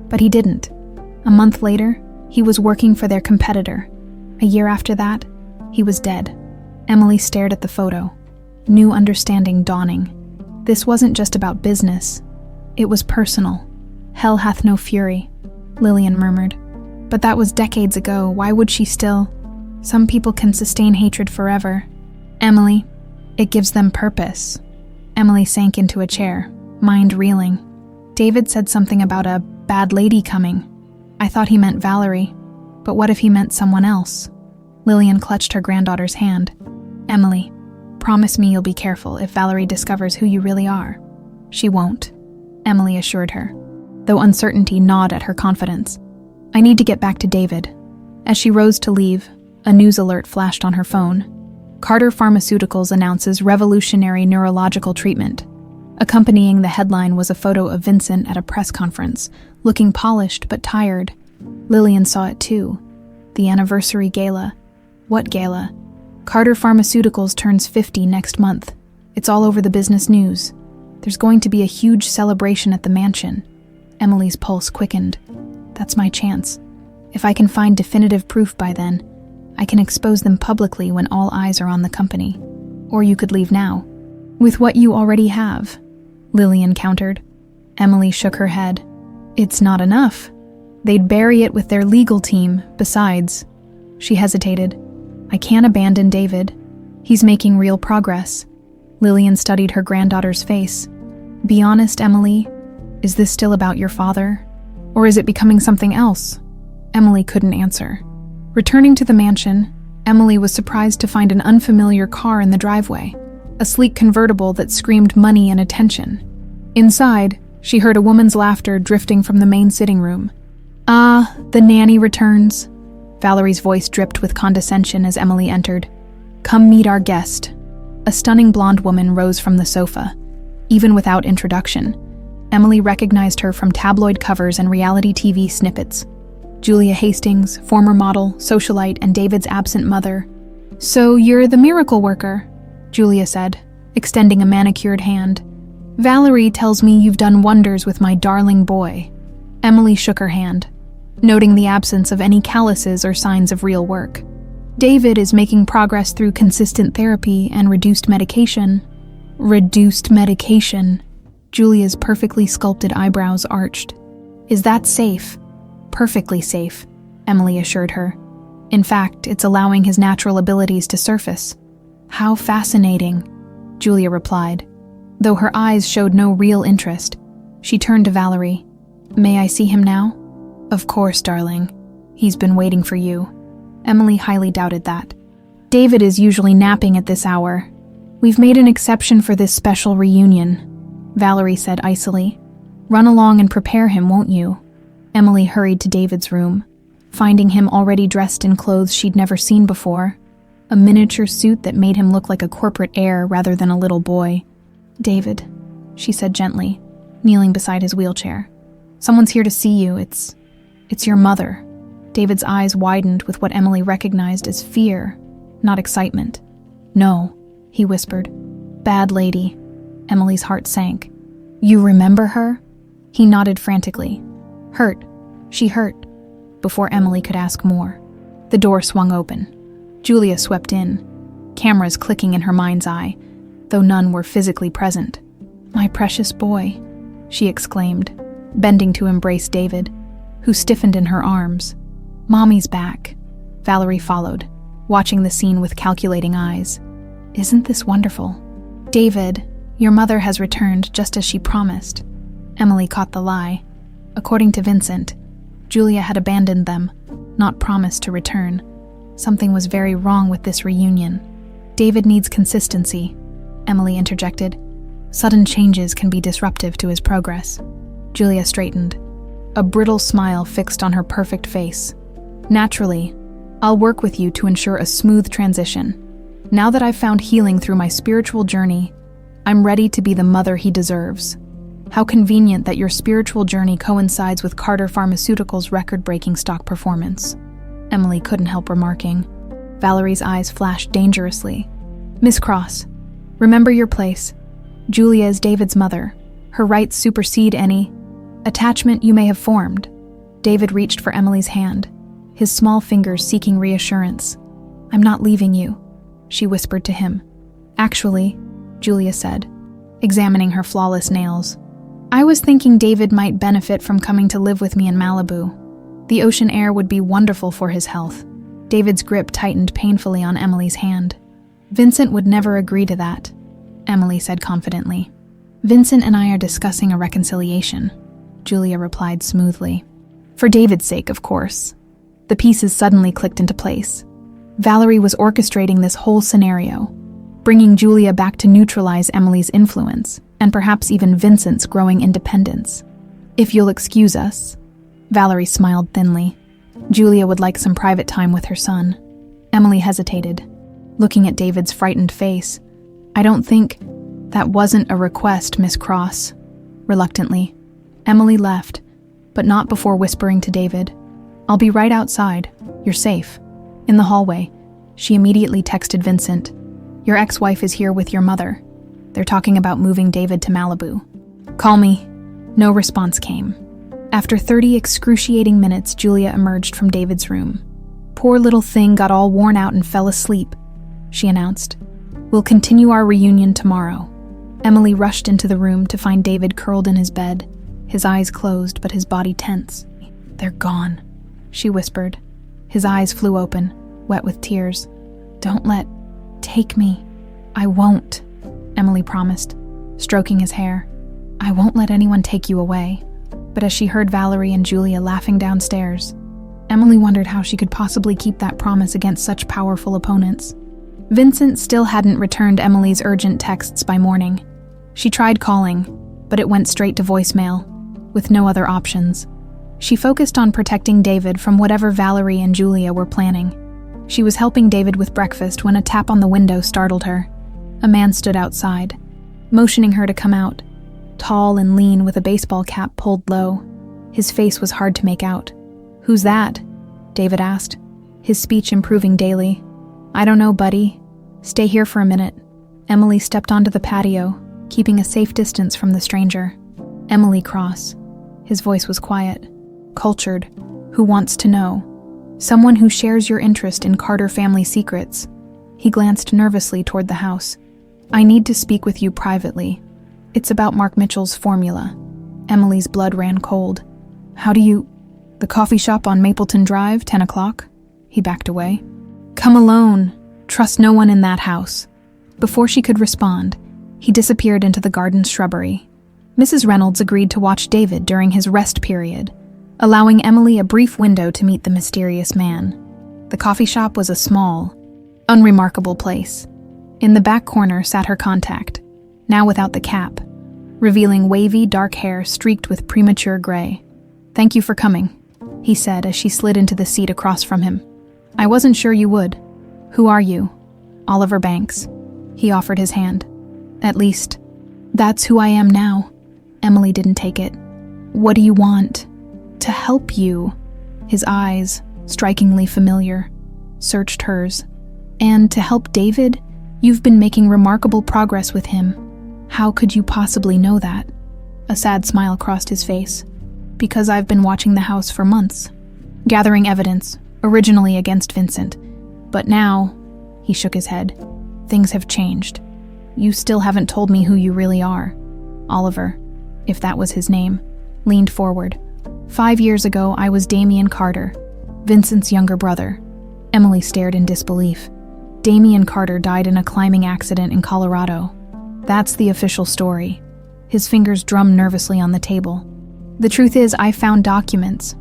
But he didn't. A month later, he was working for their competitor. A year after that, he was dead. Emily stared at the photo, new understanding dawning. This wasn't just about business. It was personal. "Hell hath no fury," Lillian murmured. "But that was decades ago. Why would she still? Some people can sustain hatred forever." "Emily, it gives them purpose." Emily sank into a chair, mind reeling. "David said something about a bad lady coming. I thought he meant Valerie, but what if he meant someone else?" Lillian clutched her granddaughter's hand. "Emily, promise me you'll be careful if Valerie discovers who you really are." "She won't," Emily assured her, though uncertainty gnawed at her confidence. "I need to get back to David." As she rose to leave, a news alert flashed on her phone. Carter Pharmaceuticals announces revolutionary neurological treatment. Accompanying the headline was a photo of Vincent at a press conference, looking polished but tired. Lillian saw it too. The anniversary gala. What gala? Carter Pharmaceuticals turns 50 next month. It's all over the business news. There's going to be a huge celebration at the mansion. Emily's pulse quickened. That's my chance. If I can find definitive proof by then, I can expose them publicly when all eyes are on the company. Or you could leave now. With what you already have, Lillian countered. Emily shook her head. It's not enough. They'd bury it with their legal team, besides. She hesitated. I can't abandon David. He's making real progress. Lillian studied her granddaughter's face. Be honest, Emily. Is this still about your father? Or is it becoming something else? Emily couldn't answer. Returning to the mansion, Emily was surprised to find an unfamiliar car in the driveway, a sleek convertible that screamed money and attention. Inside, she heard a woman's laughter drifting from the main sitting room. "Ah, the nanny returns." Valerie's voice dripped with condescension as Emily entered. "Come meet our guest." A stunning blonde woman rose from the sofa. Even without introduction, Emily recognized her from tabloid covers and reality TV snippets. Julia Hastings, former model, socialite, and David's absent mother. "So you're the miracle worker," Julia said, extending a manicured hand. "Valerie tells me you've done wonders with my darling boy." Emily shook her hand, noting the absence of any calluses or signs of real work. "David is making progress through consistent therapy and reduced medication." Reduced medication? Julia's perfectly sculpted eyebrows arched. "Is that safe?" "Perfectly safe," Emily assured her. "In fact, it's allowing his natural abilities to surface." "How fascinating," Julia replied, though her eyes showed no real interest. She turned to Valerie. "May I see him now?" "Of course, darling. He's been waiting for you." Emily highly doubted that. "David is usually napping at this hour. We've made an exception for this special reunion," Valerie said icily. "Run along and prepare him, won't you?" Emily hurried to David's room, finding him already dressed in clothes she'd never seen before, a miniature suit that made him look like a corporate heir rather than a little boy. "David," she said gently, kneeling beside his wheelchair. "Someone's here to see you. It's your mother." David's eyes widened with what Emily recognized as fear, not excitement. "No," he whispered. "Bad lady." Emily's heart sank. "You remember her?" He nodded frantically. "Hurt. She hurt." Before Emily could ask more, the door swung open. Julia swept in, cameras clicking in her mind's eye, though none were physically present. "My precious boy," she exclaimed, bending to embrace David, who stiffened in her arms. "Mommy's back." Valerie followed, watching the scene with calculating eyes. "Isn't this wonderful?" "David, your mother has returned just as she promised." Emily caught the lie. According to Vincent, Julia had abandoned them, not promised to return. Something was very wrong with this reunion. "David needs consistency," Emily interjected. "Sudden changes can be disruptive to his progress." Julia straightened. a brittle smile fixed on her perfect face. "Naturally, I'll work with you to ensure a smooth transition. Now that I've found healing through my spiritual journey, I'm ready to be the mother he deserves." How convenient that your spiritual journey coincides with Carter Pharmaceuticals' record-breaking stock performance, Emily couldn't help remarking. Valerie's eyes flashed dangerously. "Miss Cross, remember your place. Julia is David's mother. Her rights supersede any attachment you may have formed." David reached for Emily's hand, his small fingers seeking reassurance. "I'm not leaving you," she whispered to him. "Actually," Julia said, examining her flawless nails, "I was thinking David might benefit from coming to live with me in Malibu. The ocean air would be wonderful for his health." David's grip tightened painfully on Emily's hand. "Vincent would never agree to that," Emily said confidently. "Vincent and I are discussing a reconciliation," Julia replied smoothly. "For David's sake, of course." The pieces suddenly clicked into place. Valerie was orchestrating this whole scenario, bringing Julia back to neutralize Emily's influence, and perhaps even Vincent's growing independence. "If you'll excuse us," Valerie smiled thinly. Julia would like some private time with her son. Emily hesitated, looking at David's frightened face. "I don't think—" "That wasn't a request, Miss Cross." Reluctantly, Emily left, but not before whispering to David, "I'll be right outside. You're safe." In the hallway, she immediately texted Vincent, "Your ex-wife is here with your mother. They're talking about moving David to Malibu. Call me." No response came. After 30 excruciating minutes, Julia emerged from David's room. "Poor little thing got all worn out and fell asleep," she announced. "We'll continue our reunion tomorrow." Emily rushed into the room to find David curled in his bed, his eyes closed but his body tense. "They're gone," she whispered. His eyes flew open, wet with tears. Take me." "I won't," Emily promised, stroking his hair. "I won't let anyone take you away." But as she heard Valerie and Julia laughing downstairs, Emily wondered how she could possibly keep that promise against such powerful opponents. Vincent still hadn't returned Emily's urgent texts by morning. She tried calling, but it went straight to voicemail, with no other options. She focused on protecting David from whatever Valerie and Julia were planning. She was helping David with breakfast when a tap on the window startled her. A man stood outside, motioning her to come out, tall and lean with a baseball cap pulled low. His face was hard to make out. "Who's that?" David asked, his speech improving daily. "I don't know, buddy. Stay here for a minute." Emily stepped onto the patio, keeping a safe distance from the stranger. "Emily Cross." His voice was quiet. "Cultured. Who wants to know?" "Someone who shares your interest in Carter family secrets." He glanced nervously toward the house. "I need to speak with you privately. It's about Mark Mitchell's formula." Emily's blood ran cold. "How do you—" "The coffee shop on Mapleton Drive, 10 o'clock. He backed away. "Come alone. Trust no one in that house." Before she could respond, he disappeared into the garden shrubbery. Mrs. Reynolds agreed to watch David during his rest period, allowing Emily a brief window to meet the mysterious man. The coffee shop was a small, unremarkable place. In the back corner sat her contact, now without the cap, revealing wavy, dark hair streaked with premature gray. "Thank you for coming," he said as she slid into the seat across from him. "I wasn't sure you would. Who are you?" "Oliver Banks." He offered his hand. "At least, that's who I am now." Emily didn't take it. "What do you want?" "To help you." His eyes, strikingly familiar, searched hers. "And to help David? You've been making remarkable progress with him. How could you possibly know that?" A sad smile crossed his face. "Because I've been watching the house for months, gathering evidence, originally against Vincent. But now," he shook his head, "things have changed. You still haven't told me who you really are." Oliver, if that was his name, leaned forward. 5 years ago, I was Damien Carter, Vincent's younger brother." Emily stared in disbelief. "Damien Carter died in a climbing accident in Colorado. That's the official story." His fingers drummed nervously on the table. "The truth is, I found documents,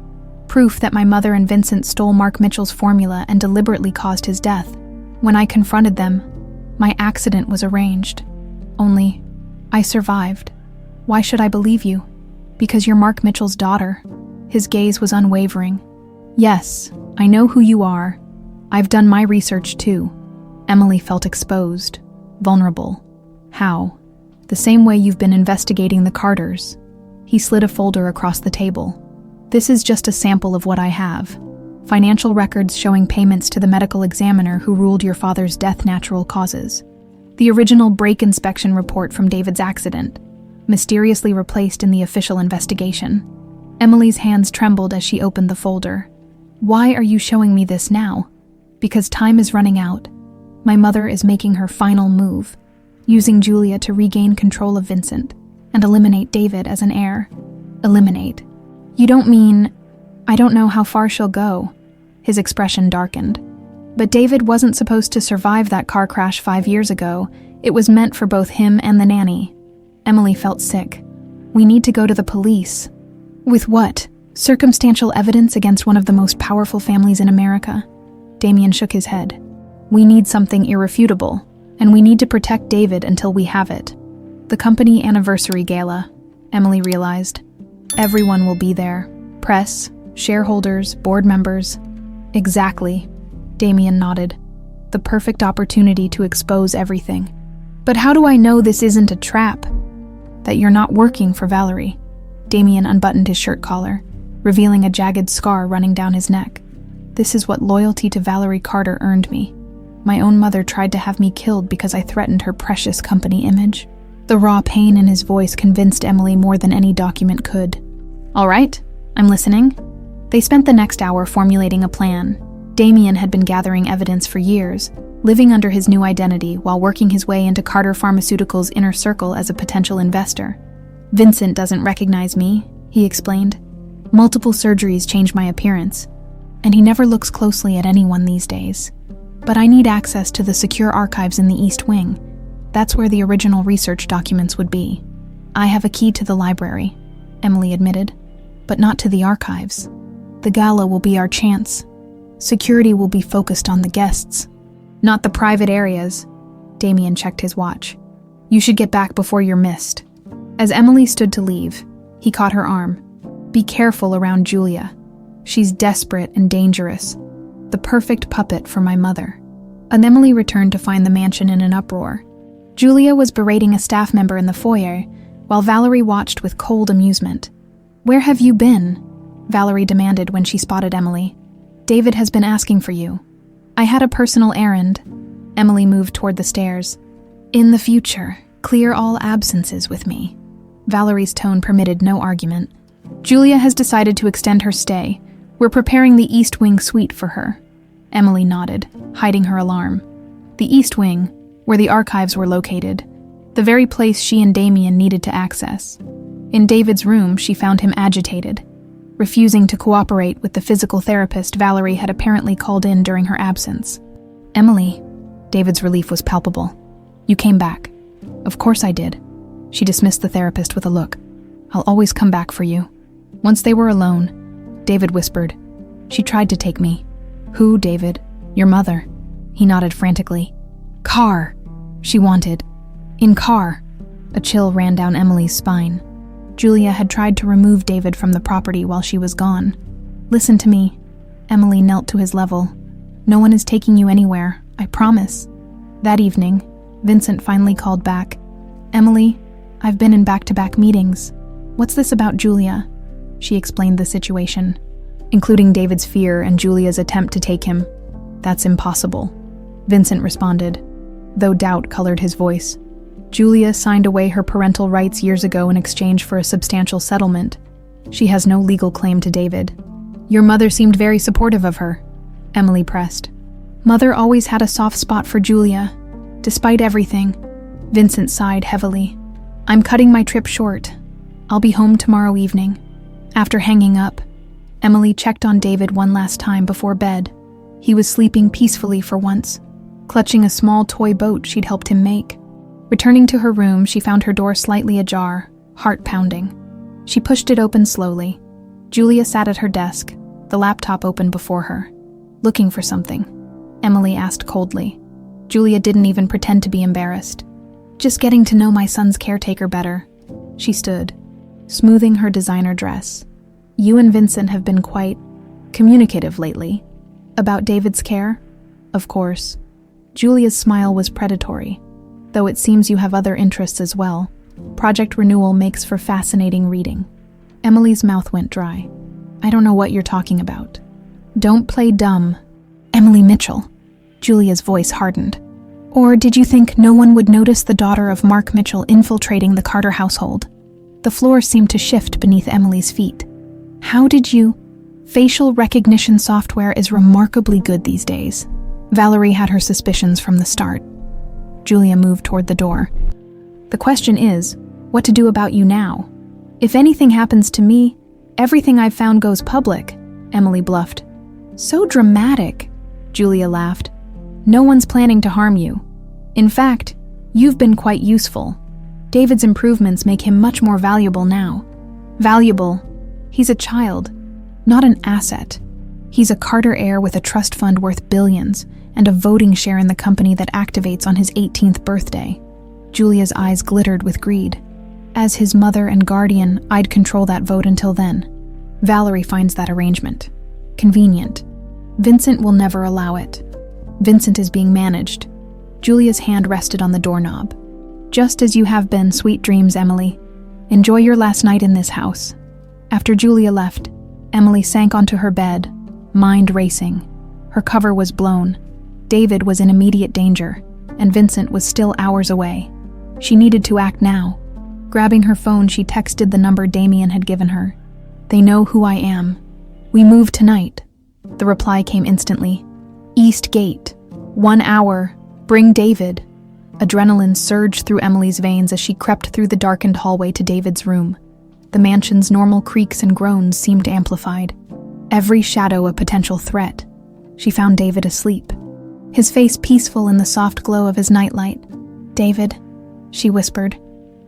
proof that my mother and Vincent stole Mark Mitchell's formula and deliberately caused his death. When I confronted them, my accident was arranged. Only, I survived. Why should I believe you? Because you're Mark Mitchell's daughter." His gaze was unwavering. "Yes, I know who you are. I've done my research too." Emily felt exposed, vulnerable. "How?" "The same way you've been investigating the Carters." He slid a folder across the table. "This is just a sample of what I have. Financial records showing payments to the medical examiner who ruled your father's death natural causes. The original brake inspection report from David's accident, mysteriously replaced in the official investigation." Emily's hands trembled as she opened the folder. "Why are you showing me this now?" "Because time is running out. My mother is making her final move, using Julia to regain control of Vincent and eliminate David as an heir." "Eliminate? You don't mean—" "I don't know how far she'll go." His expression darkened. "But David wasn't supposed to survive that car crash 5 years ago. It was meant for both him and the nanny." Emily felt sick. "We need to go to the police." "With what? Circumstantial evidence against one of the most powerful families in America?" Damien shook his head. "We need something irrefutable, and we need to protect David until we have it." "The company anniversary gala," Emily realized. "Everyone will be there. Press, shareholders, board members." "Exactly," Damien nodded. "The perfect opportunity to expose everything." "But how do I know this isn't a trap?" "That you're not working for Valerie." Damien unbuttoned his shirt collar, revealing a jagged scar running down his neck. "This is what loyalty to Valerie Carter earned me. My own mother tried to have me killed because I threatened her precious company image." The raw pain in his voice convinced Emily more than any document could. "All right, I'm listening." They spent the next hour formulating a plan. Damien had been gathering evidence for years, living under his new identity while working his way into Carter Pharmaceuticals' inner circle as a potential investor. "Vincent doesn't recognize me," he explained. "Multiple surgeries change my appearance, and he never looks closely at anyone these days. But I need access to the secure archives in the East Wing. That's where the original research documents would be." "I have a key to the library," Emily admitted, "but not to the archives. The gala will be our chance. Security will be focused on the guests, not the private areas." Damien checked his watch. "You should get back before you're missed." As Emily stood to leave, he caught her arm. "Be careful around Julia. She's desperate and dangerous. The perfect puppet for my mother." And Emily returned to find the mansion in an uproar. Julia was berating a staff member in the foyer, while Valerie watched with cold amusement. "Where have you been?" Valerie demanded when she spotted Emily. "David has been asking for you." "I had a personal errand." Emily moved toward the stairs. "In the future, clear all absences with me." Valerie's tone permitted no argument. "Julia has decided to extend her stay. We're preparing the East Wing suite for her." Emily nodded, hiding her alarm. The East Wing, where the archives were located, the very place she and Damien needed to access. In David's room, she found him agitated, refusing to cooperate with the physical therapist Valerie had apparently called in during her absence. "Emily," David's relief was palpable. "You came back." "Of course I did." She dismissed the therapist with a look. "I'll always come back for you." Once they were alone, David whispered, "She tried to take me." "Who, David?" "Your mother." He nodded frantically. "Car," she wanted. "In car." A chill ran down Emily's spine. Julia had tried to remove David from the property while she was gone. "Listen to me." Emily knelt to his level. "No one is taking you anywhere, I promise." That evening, Vincent finally called back. "Emily, I've been in back-to-back meetings. What's this about Julia?" She explained the situation, including David's fear and Julia's attempt to take him. "That's impossible," Vincent responded, though doubt colored his voice. "Julia signed away her parental rights years ago in exchange for a substantial settlement. She has no legal claim to David." "Your mother seemed very supportive of her," Emily pressed. "Mother always had a soft spot for Julia, despite everything." Vincent sighed heavily. "I'm cutting my trip short. I'll be home tomorrow evening." After hanging up, Emily checked on David one last time before bed. He was sleeping peacefully for once, clutching a small toy boat she'd helped him make. Returning to her room, she found her door slightly ajar, heart pounding. She pushed it open slowly. Julia sat at her desk, the laptop open before her. "Looking for something?" Emily asked coldly. Julia didn't even pretend to be embarrassed. "Just getting to know my son's caretaker better." She stood, smoothing her designer dress. You and Vincent have been quite communicative lately. About David's care? Of course. Julia's smile was predatory, though it seems you have other interests as well. Project Renewal makes for fascinating reading. Emily's mouth went dry. I don't know what you're talking about. Don't play dumb. Emily Mitchell. Julia's voice hardened. Or did you think no one would notice the daughter of Mark Mitchell infiltrating the Carter household? The floor seemed to shift beneath Emily's feet. How did you? Facial recognition software is remarkably good these days. Valerie had her suspicions from the start. Julia moved toward the door. The question is, what to do about you now? If anything happens to me, everything I've found goes public, Emily bluffed. So dramatic, Julia laughed. No one's planning to harm you. In fact, you've been quite useful. David's improvements make him much more valuable now. Valuable? He's a child, not an asset. He's a Carter heir with a trust fund worth billions and a voting share in the company that activates on his 18th birthday. Julia's eyes glittered with greed. As his mother and guardian, I'd control that vote until then. Valerie finds that arrangement convenient. Vincent will never allow it. Vincent is being managed. Julia's hand rested on the doorknob. Just as you have been, sweet dreams, Emily. Enjoy your last night in this house. After Julia left, Emily sank onto her bed, mind racing. Her cover was blown. David was in immediate danger, and Vincent was still hours away. She needed to act now. Grabbing her phone, she texted the number Damien had given her. They know who I am. We move tonight. The reply came instantly. East Gate. 1 hour. Bring David. Adrenaline surged through Emily's veins as she crept through the darkened hallway to David's room. The mansion's normal creaks and groans seemed amplified. Every shadow a potential threat. She found David asleep, his face peaceful in the soft glow of his nightlight. David, she whispered,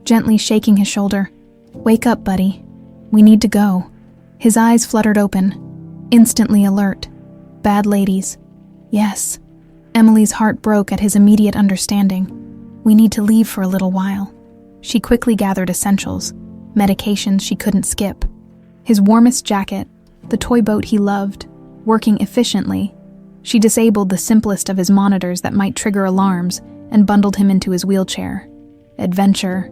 gently shaking his shoulder. Wake up, buddy. We need to go. His eyes fluttered open, instantly alert. Bad ladies. Yes. Emily's heart broke at his immediate understanding. We need to leave for a little while. She quickly gathered essentials, medications she couldn't skip. His warmest jacket, the toy boat he loved, working efficiently. She disabled the simplest of his monitors that might trigger alarms and bundled him into his wheelchair. Adventure?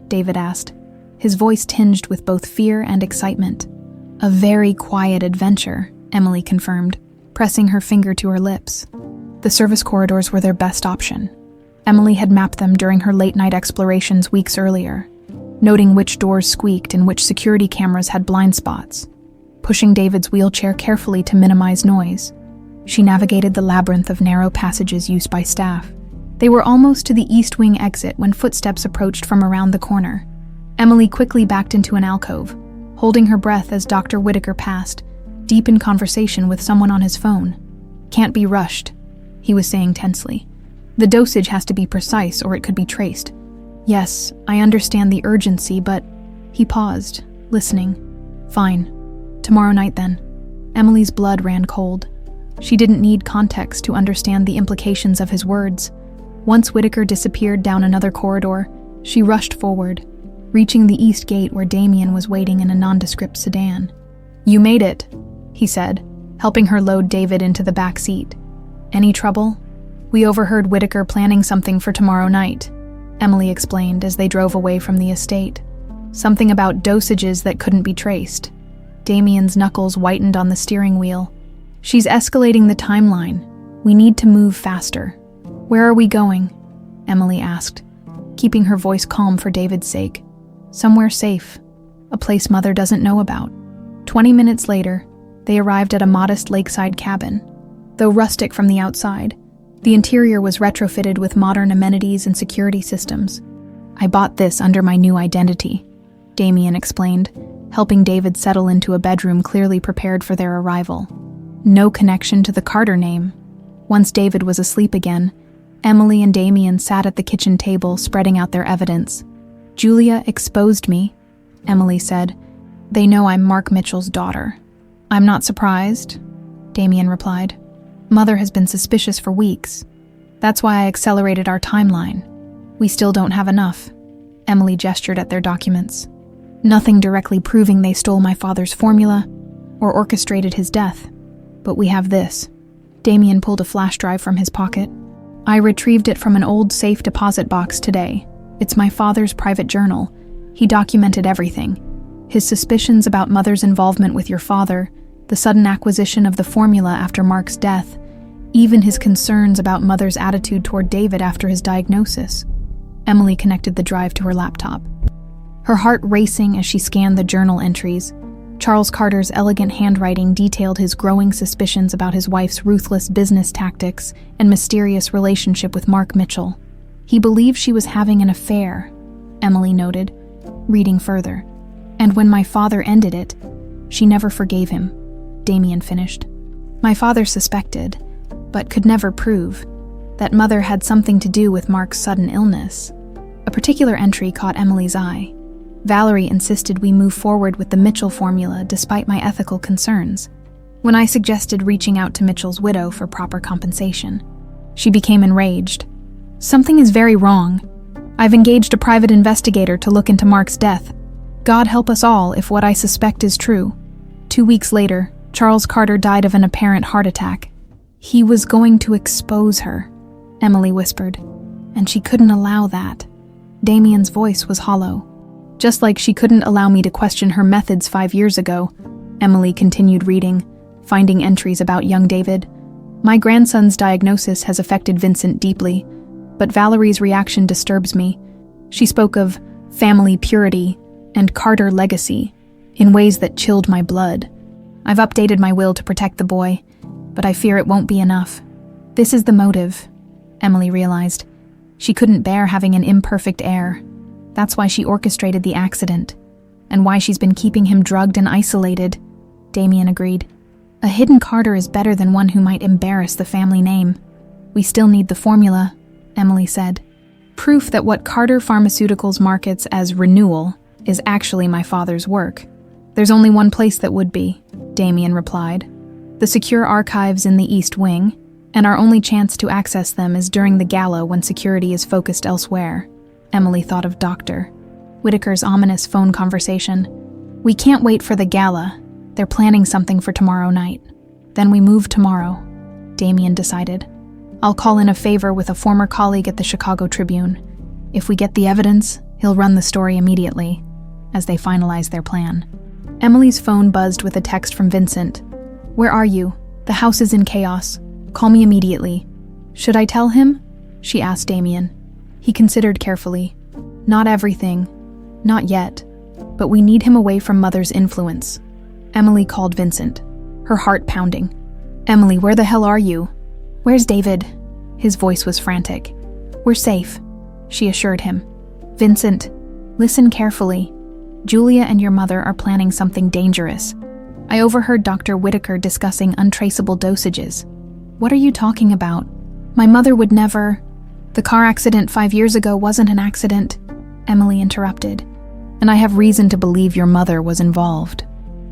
David asked, his voice tinged with both fear and excitement. A very quiet adventure, Emily confirmed, pressing her finger to her lips. The service corridors were their best option. Emily had mapped them during her late-night explorations weeks earlier, noting which doors squeaked and which security cameras had blind spots. Pushing David's wheelchair carefully to minimize noise, she navigated the labyrinth of narrow passages used by staff. They were almost to the East Wing exit when footsteps approached from around the corner. Emily quickly backed into an alcove, holding her breath as Dr. Whitaker passed, deep in conversation with someone on his phone. Can't be rushed, he was saying tensely. The dosage has to be precise or it could be traced. Yes, I understand the urgency, but... He paused, listening. Fine. Tomorrow night then. Emily's blood ran cold. She didn't need context to understand the implications of his words. Once Whitaker disappeared down another corridor, she rushed forward, reaching the east gate where Damien was waiting in a nondescript sedan. You made it, he said, helping her load David into the back seat. Any trouble? We overheard Whitaker planning something for tomorrow night, Emily explained as they drove away from the estate. Something about dosages that couldn't be traced. Damien's knuckles whitened on the steering wheel. She's escalating the timeline. We need to move faster. Where are we going? Emily asked, keeping her voice calm for David's sake. Somewhere safe. A place Mother doesn't know about. 20 minutes later, they arrived at a modest lakeside cabin. Though rustic from the outside, the interior was retrofitted with modern amenities and security systems. I bought this under my new identity, Damien explained, helping David settle into a bedroom clearly prepared for their arrival. No connection to the Carter name. Once David was asleep again, Emily and Damien sat at the kitchen table spreading out their evidence. Julia exposed me, Emily said. They know I'm Mark Mitchell's daughter. I'm not surprised, Damien replied. Mother has been suspicious for weeks. That's why I accelerated our timeline. We still don't have enough. Emily gestured at their documents. Nothing directly proving they stole my father's formula or orchestrated his death. But we have this. Damien pulled a flash drive from his pocket. I retrieved it from an old safe deposit box today. It's my father's private journal. He documented everything. His suspicions about Mother's involvement with your father, the sudden acquisition of the formula after Mark's death, even his concerns about Mother's attitude toward David after his diagnosis. Emily connected the drive to her laptop, her heart racing as she scanned the journal entries. Charles Carter's elegant handwriting detailed his growing suspicions about his wife's ruthless business tactics and mysterious relationship with Mark Mitchell. He believed she was having an affair, Emily noted, reading further. And when my father ended it, she never forgave him, Damien finished. My father suspected, but could never prove, that Mother had something to do with Mark's sudden illness. A particular entry caught Emily's eye. Valerie insisted we move forward with the Mitchell formula despite my ethical concerns, when I suggested reaching out to Mitchell's widow for proper compensation. She became enraged. Something is very wrong. I've engaged a private investigator to look into Mark's death. God help us all if what I suspect is true. 2 weeks later, Charles Carter died of an apparent heart attack. He was going to expose her, Emily whispered, and she couldn't allow that. Damien's voice was hollow. Just like she couldn't allow me to question her methods 5 years ago, Emily continued reading, finding entries about young David. My grandson's diagnosis has affected Vincent deeply, but Valerie's reaction disturbs me. She spoke of family purity and Carter legacy in ways that chilled my blood. I've updated my will to protect the boy, but I fear it won't be enough. This is the motive, Emily realized. She couldn't bear having an imperfect heir. That's why she orchestrated the accident, and why she's been keeping him drugged and isolated, Damien agreed. A hidden Carter is better than one who might embarrass the family name. We still need the formula, Emily said. Proof that what Carter Pharmaceuticals markets as renewal is actually my father's work. There's only one place that would be, Damien replied. The secure archives in the East Wing, and our only chance to access them is during the gala when security is focused elsewhere. Emily thought of Dr. Whitaker's ominous phone conversation. We can't wait for the gala. They're planning something for tomorrow night. Then we move tomorrow, Damien decided. I'll call in a favor with a former colleague at the Chicago Tribune. If we get the evidence, he'll run the story immediately, as they finalize their plan. Emily's phone buzzed with a text from Vincent. Where are you? The house is in chaos. Call me immediately. Should I tell him? She asked Damien. He considered carefully. Not everything. Not yet. But we need him away from Mother's influence. Emily called Vincent, her heart pounding. Emily, where the hell are you? Where's David? His voice was frantic. We're safe, she assured him. Vincent, listen carefully. Julia and your mother are planning something dangerous. I overheard Dr. Whitaker discussing untraceable dosages. What are you talking about? My mother would never... The car accident 5 years ago wasn't an accident, Emily interrupted. And I have reason to believe your mother was involved.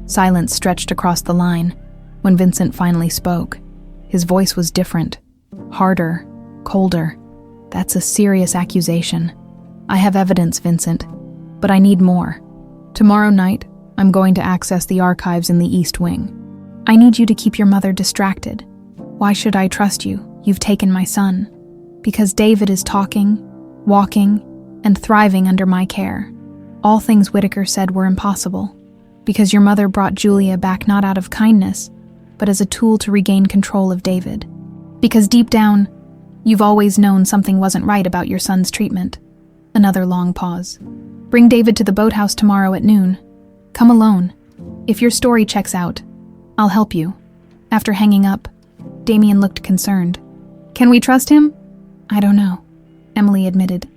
Silence stretched across the line when Vincent finally spoke. His voice was different, harder, colder. That's a serious accusation. I have evidence, Vincent, but I need more. Tomorrow night, I'm going to access the archives in the East Wing. I need you to keep your mother distracted. Why should I trust you? You've taken my son. Because David is talking, walking, and thriving under my care. All things Whitaker said were impossible. Because your mother brought Julia back not out of kindness, but as a tool to regain control of David. Because deep down, you've always known something wasn't right about your son's treatment. Another long pause. Bring David to the boathouse tomorrow at noon. Come alone. If your story checks out, I'll help you. After hanging up, Damien looked concerned. Can we trust him? I don't know, Emily admitted.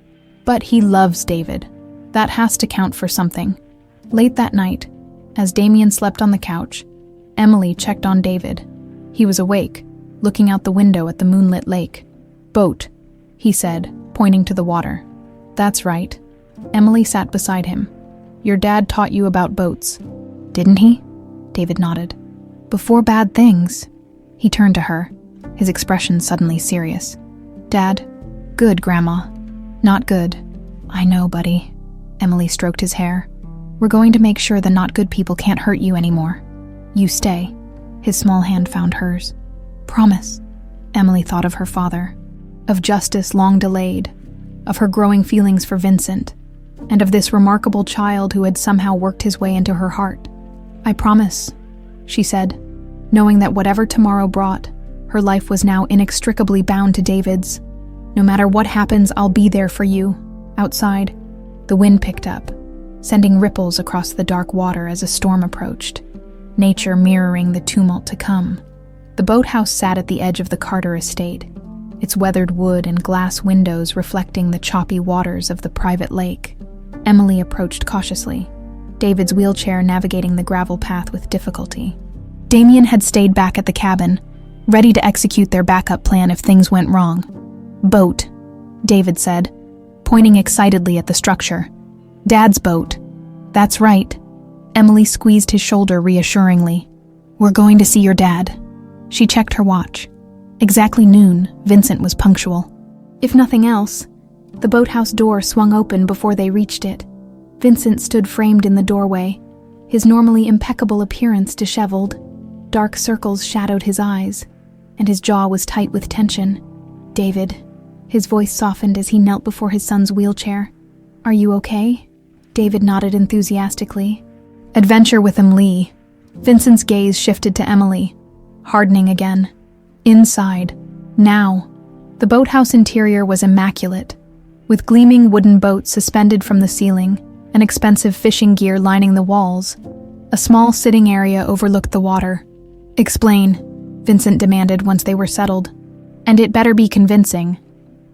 But he loves David. That has to count for something. Late that night, as Damien slept on the couch, Emily checked on David. He was awake, looking out the window at the moonlit lake. Boat, he said, pointing to the water. That's right. Emily sat beside him. Your dad taught you about boats, didn't he? David nodded. Before bad things. He turned to her, his expression suddenly serious. Dad, good, Grandma. Not good. I know, buddy. Emily stroked his hair. We're going to make sure the not good people can't hurt you anymore. You stay." His small hand found hers. "Promise." Emily thought of her father, of justice long delayed, of her growing feelings for Vincent, and of this remarkable child who had somehow worked his way into her heart. "I promise," she said, knowing that whatever tomorrow brought, her life was now inextricably bound to David's. "No matter what happens, I'll be there for you." Outside, the wind picked up, sending ripples across the dark water as a storm approached, nature mirroring the tumult to come. The boathouse sat at the edge of the Carter estate, its weathered wood and glass windows reflecting the choppy waters of the private lake. Emily approached cautiously, David's wheelchair navigating the gravel path with difficulty. Damien had stayed back at the cabin, ready to execute their backup plan if things went wrong. "Boat," David said, pointing excitedly at the structure. "Dad's boat." "That's right." Emily squeezed his shoulder reassuringly. "We're going to see your dad." She checked her watch. Exactly noon, Vincent was punctual. If nothing else, the boathouse door swung open before they reached it. Vincent stood framed in the doorway, his normally impeccable appearance disheveled. Dark circles shadowed his eyes, and his jaw was tight with tension. "David," his voice softened as he knelt before his son's wheelchair. "Are you okay?" David nodded enthusiastically. "Adventure with him, Lee." Vincent's gaze shifted to Emily, hardening again. Inside, now, the boathouse interior was immaculate, with gleaming wooden boats suspended from the ceiling and expensive fishing gear lining the walls. A small sitting area overlooked the water. "Explain," Vincent demanded once they were settled. "And it better be convincing."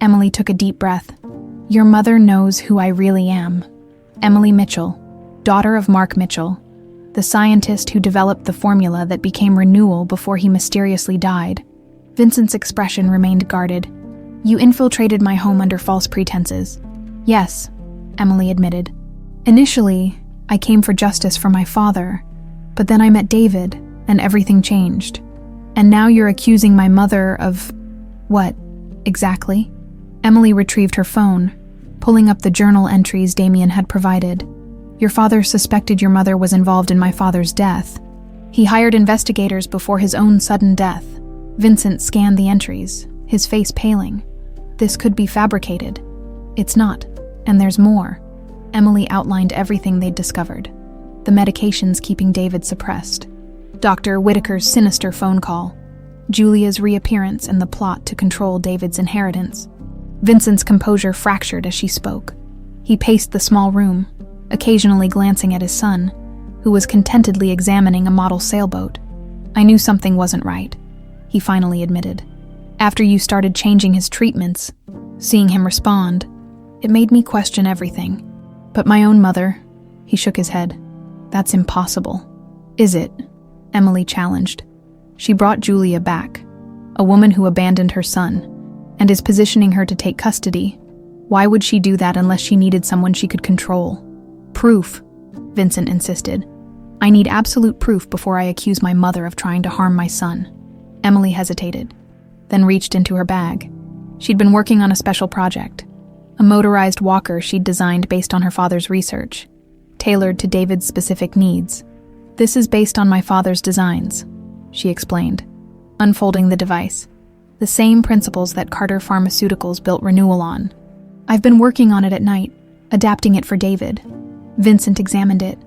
Emily took a deep breath. "Your mother knows who I really am. Emily Mitchell, daughter of Mark Mitchell, the scientist who developed the formula that became renewal before he mysteriously died." Vincent's expression remained guarded. "You infiltrated my home under false pretenses." "Yes," Emily admitted. "Initially, I came for justice for my father, but then I met David, and everything changed. And now you're accusing my mother of... what, exactly?" Emily retrieved her phone, pulling up the journal entries Damien had provided. "Your father suspected your mother was involved in my father's death. He hired investigators before his own sudden death." Vincent scanned the entries, his face paling. "This could be fabricated." "It's not, and there's more." Emily outlined everything they'd discovered. The medications keeping David suppressed, Dr. Whitaker's sinister phone call, Julia's reappearance, and the plot to control David's inheritance. Vincent's composure fractured as she spoke. He paced the small room, occasionally glancing at his son, who was contentedly examining a model sailboat. "I knew something wasn't right," he finally admitted. "After you started changing his treatments, seeing him respond, it made me question everything. But my own mother," he shook his head. "That's impossible." "Is it?" Emily challenged. "She brought Julia back, a woman who abandoned her son, and is positioning her to take custody. Why would she do that unless she needed someone she could control?" "Proof," Vincent insisted. "I need absolute proof before I accuse my mother of trying to harm my son." Emily hesitated, then reached into her bag. She'd been working on a special project, a motorized walker she'd designed based on her father's research, tailored to David's specific needs. "This is based on my father's designs," she explained, unfolding the device. "The same principles that Carter Pharmaceuticals built Renewal on. I've been working on it at night, adapting it for David." Vincent examined it,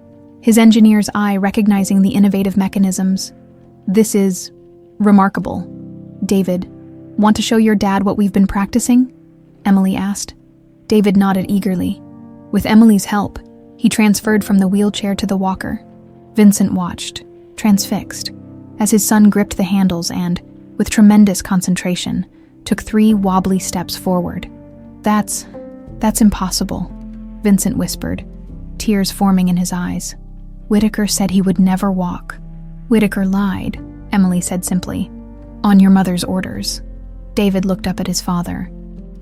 his engineer's eye recognizing the innovative mechanisms. "This is remarkable." "David, want to show your dad what we've been practicing?" Emily asked. David nodded eagerly. With Emily's help, he transferred from the wheelchair to the walker. Vincent watched, transfixed, as his son gripped the handles and, with tremendous concentration, took 3 wobbly steps forward. That's impossible," Vincent whispered, tears forming in his eyes. "Whitaker said he would never walk." "Whitaker lied," Emily said simply. "On your mother's orders." David looked up at his father,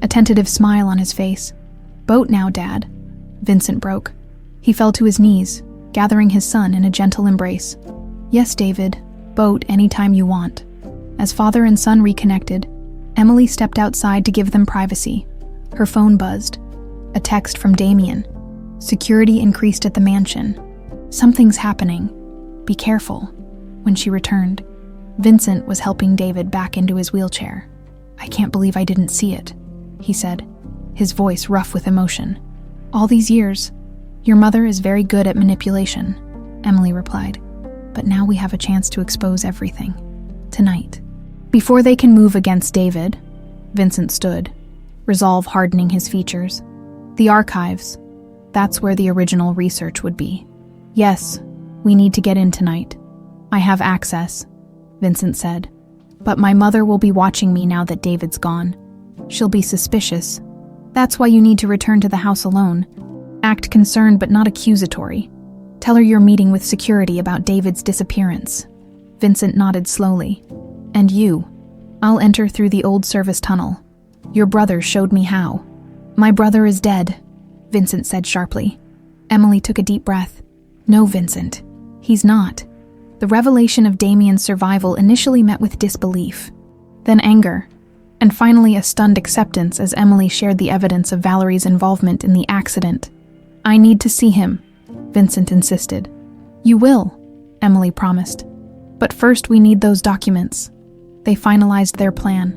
a tentative smile on his face. "Boat now, Dad." Vincent broke. He fell to his knees, gathering his son in a gentle embrace. "Yes, David, boat anytime you want." As father and son reconnected, Emily stepped outside to give them privacy. Her phone buzzed. A text from Damien. Security increased at the mansion. "Something's happening. Be careful." When she returned, Vincent was helping David back into his wheelchair. "I can't believe I didn't see it," he said, his voice rough with emotion. "All these years, your mother is very good at manipulation," Emily replied. "But now we have a chance to expose everything. Tonight." Before they can move against David, Vincent stood, resolve hardening his features. "The archives. That's where the original research would be. Yes, we need to get in tonight. I have access," Vincent said. "But my mother will be watching me now that David's gone. She'll be suspicious. That's why you need to return to the house alone. Act concerned but not accusatory. Tell her you're meeting with security about David's disappearance." Vincent nodded slowly. "And you? I'll enter through the old service tunnel. Your brother showed me how." "My brother is dead," Vincent said sharply. Emily took a deep breath. "No, Vincent, he's not." The revelation of Damien's survival initially met with disbelief, then anger, and finally a stunned acceptance as Emily shared the evidence of Valerie's involvement in the accident. "I need to see him," Vincent insisted. "You will," Emily promised. "But first we need those documents." They finalized their plan.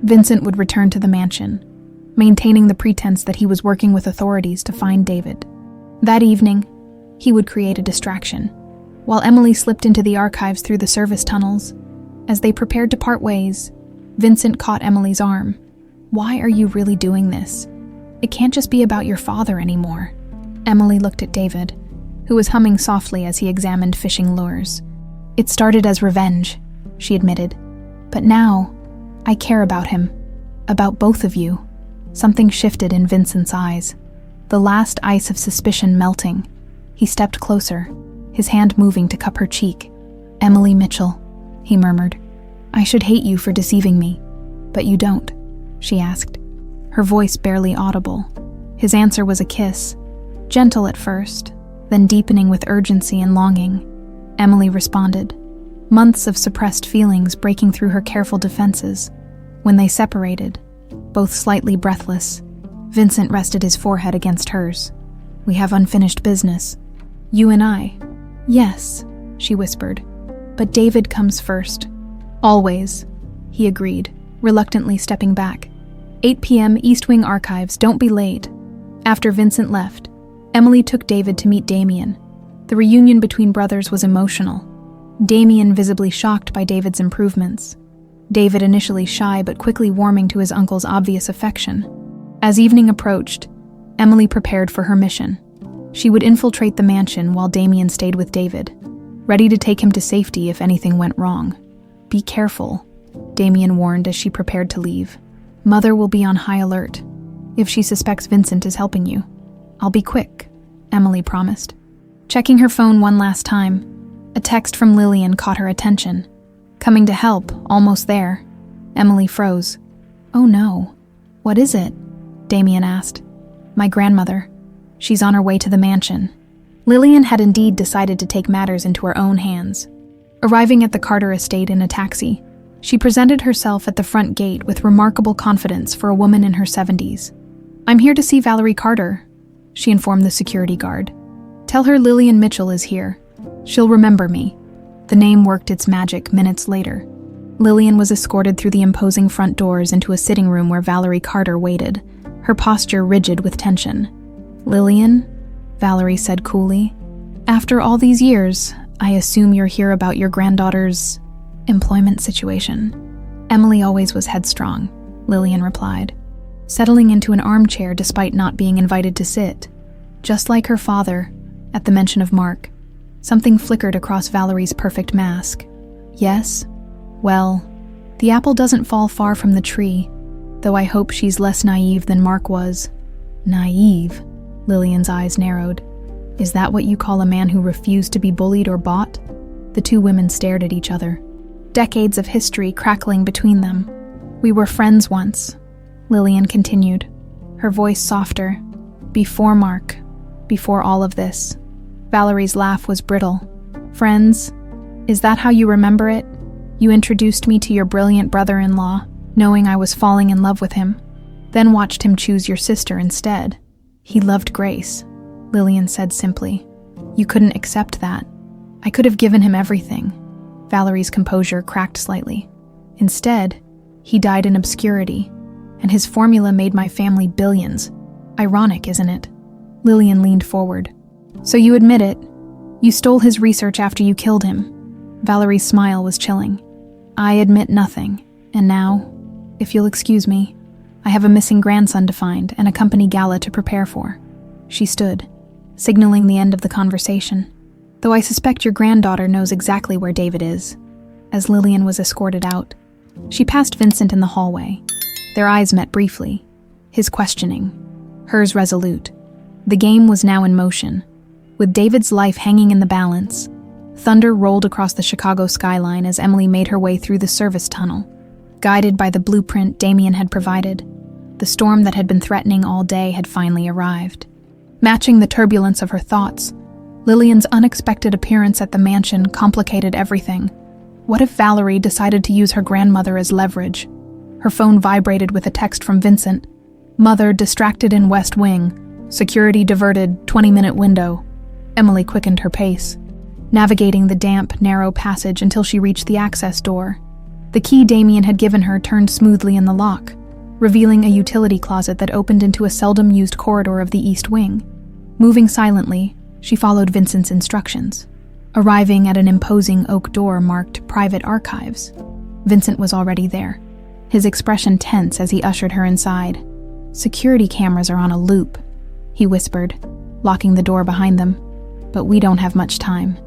Vincent would return to the mansion, maintaining the pretense that he was working with authorities to find David. That evening, he would create a distraction, while Emily slipped into the archives through the service tunnels. As they prepared to part ways, Vincent caught Emily's arm. "Why are you really doing this? It can't just be about your father anymore." Emily looked at David, who was humming softly as he examined fishing lures. "It started as revenge," she admitted. "But now, I care about him. About both of you." Something shifted in Vincent's eyes, the last ice of suspicion melting. He stepped closer, his hand moving to cup her cheek. "Emily Mitchell," he murmured. "I should hate you for deceiving me, but you don't," she asked, her voice barely audible. His answer was a kiss, gentle at first, then deepening with urgency and longing. Emily responded, months of suppressed feelings breaking through her careful defenses. When they separated, both slightly breathless, Vincent rested his forehead against hers. "We have unfinished business. You and I." "Yes," she whispered, "but David comes first." "Always," he agreed, reluctantly stepping back. 8 p.m. East Wing Archives, don't be late. After Vincent left, Emily took David to meet Damien. The reunion between brothers was emotional. Damien visibly shocked by David's improvements. David initially shy but quickly warming to his uncle's obvious affection. As evening approached, Emily prepared for her mission. She would infiltrate the mansion while Damien stayed with David, ready to take him to safety if anything went wrong. "Be careful," Damien warned as she prepared to leave. "Mother will be on high alert if she suspects Vincent is helping you." "I'll be quick," Emily promised. Checking her phone one last time, a text from Lillian caught her attention. "Coming to help, almost there." Emily froze. "Oh no. What is it?" Damien asked. "My grandmother. She's on her way to the mansion." Lillian had indeed decided to take matters into her own hands. Arriving at the Carter estate in a taxi, she presented herself at the front gate with remarkable confidence for a woman in her 70s. "I'm here to see Valerie Carter," she informed the security guard. "Tell her Lillian Mitchell is here. She'll remember me." The name worked its magic minutes later. Lillian was escorted through the imposing front doors into a sitting room where Valerie Carter waited, her posture rigid with tension. "Lillian," Valerie said coolly, "after all these years, I assume you're here about your granddaughter's employment situation." "Emily always was headstrong," Lillian replied, settling into an armchair despite not being invited to sit. Just like her father, at the mention of Mark, something flickered across Valerie's perfect mask. "Yes? Well, the apple doesn't fall far from the tree, though I hope she's less naive than Mark was." "Naive?" Lillian's eyes narrowed. "Is that what you call a man who refused to be bullied or bought?" The two women stared at each other, decades of history crackling between them. "We were friends once," Lillian continued, her voice softer. "Before Mark, before all of this." Valerie's laugh was brittle. "Friends? Is that how you remember it? You introduced me to your brilliant brother-in-law, knowing I was falling in love with him, then watched him choose your sister instead. He loved Grace," Lillian said simply. You couldn't accept that. I could have given him everything. Valerie's composure cracked slightly. Instead, he died in obscurity, and his formula made my family billions. Ironic, isn't it? Lillian leaned forward. So you admit it. You stole his research after you killed him. Valerie's smile was chilling. I admit nothing, and now, if you'll excuse me, I have a missing grandson to find and a company gala to prepare for. She stood, signaling the end of the conversation, though I suspect your granddaughter knows exactly where David is. As Lillian was escorted out, she passed Vincent in the hallway. Their eyes met briefly, his questioning, hers resolute. The game was now in motion. With David's life hanging in the balance, thunder rolled across the Chicago skyline as Emily made her way through the service tunnel. Guided by the blueprint Damien had provided, the storm that had been threatening all day had finally arrived. Matching the turbulence of her thoughts, Lillian's unexpected appearance at the mansion complicated everything. What if Valerie decided to use her grandmother as leverage? Her phone vibrated with a text from Vincent. Mother distracted in West Wing. Security diverted, 20-minute window. Emily quickened her pace, navigating the damp, narrow passage until she reached the access door. The key Damien had given her turned smoothly in the lock, revealing a utility closet that opened into a seldom-used corridor of the East Wing. Moving silently, she followed Vincent's instructions. Arriving at an imposing oak door marked Private Archives, Vincent was already there, his expression tense as he ushered her inside. Security cameras are on a loop, he whispered, locking the door behind them. But we don't have much time.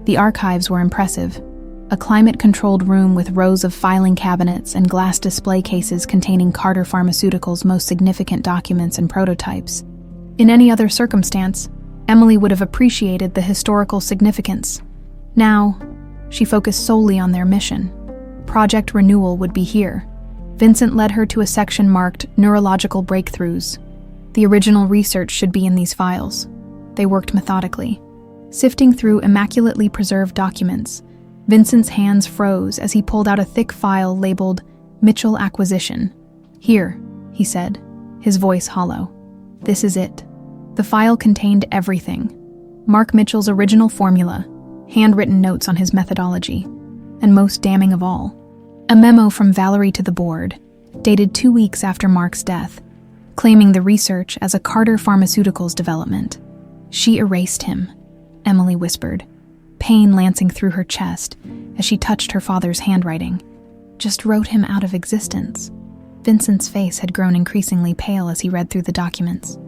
The archives were impressive. A climate-controlled room with rows of filing cabinets and glass display cases containing Carter Pharmaceuticals' most significant documents and prototypes. In any other circumstance, Emily would have appreciated the historical significance. Now, she focused solely on their mission. Project Renewal would be here. Vincent led her to a section marked Neurological Breakthroughs. The original research should be in these files. They worked methodically. Sifting through immaculately preserved documents, Vincent's hands froze as he pulled out a thick file labeled Mitchell Acquisition. Here, he said, his voice hollow. This is it. The file contained everything. Mark Mitchell's original formula, handwritten notes on his methodology, and most damning of all, a memo from Valerie to the board, dated 2 weeks after Mark's death, claiming the research as a Carter Pharmaceuticals development. She erased him, Emily whispered, pain lancing through her chest as she touched her father's handwriting. Just wrote him out of existence. Vincent's face had grown increasingly pale as he read through the documents.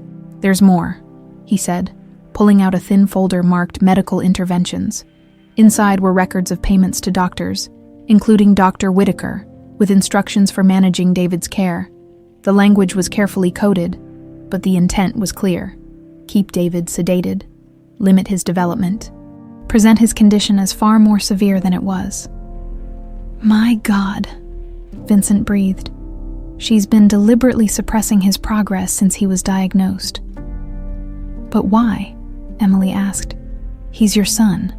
There's more, he said, pulling out a thin folder marked Medical Interventions. Inside were records of payments to doctors, including Dr. Whitaker, with instructions for managing David's care. The language was carefully coded, but the intent was clear. Keep David sedated. Limit his development. Present his condition as far more severe than it was. My God, Vincent breathed. She's been deliberately suppressing his progress since he was diagnosed. But why? Emily asked. He's your son.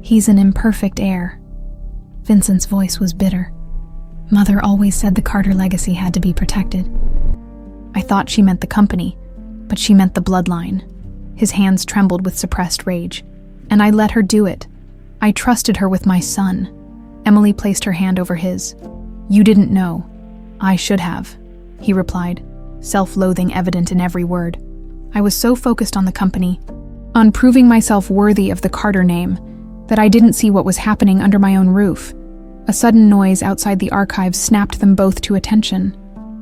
He's an imperfect heir. Vincent's voice was bitter. Mother always said the Carter legacy had to be protected. I thought she meant the company, but she meant the bloodline. His hands trembled with suppressed rage. And I let her do it. I trusted her with my son. Emily placed her hand over his. You didn't know. I should have, he replied, self-loathing evident in every word. I was so focused on the company, on proving myself worthy of the Carter name, that I didn't see what was happening under my own roof. A sudden noise outside the archives snapped them both to attention.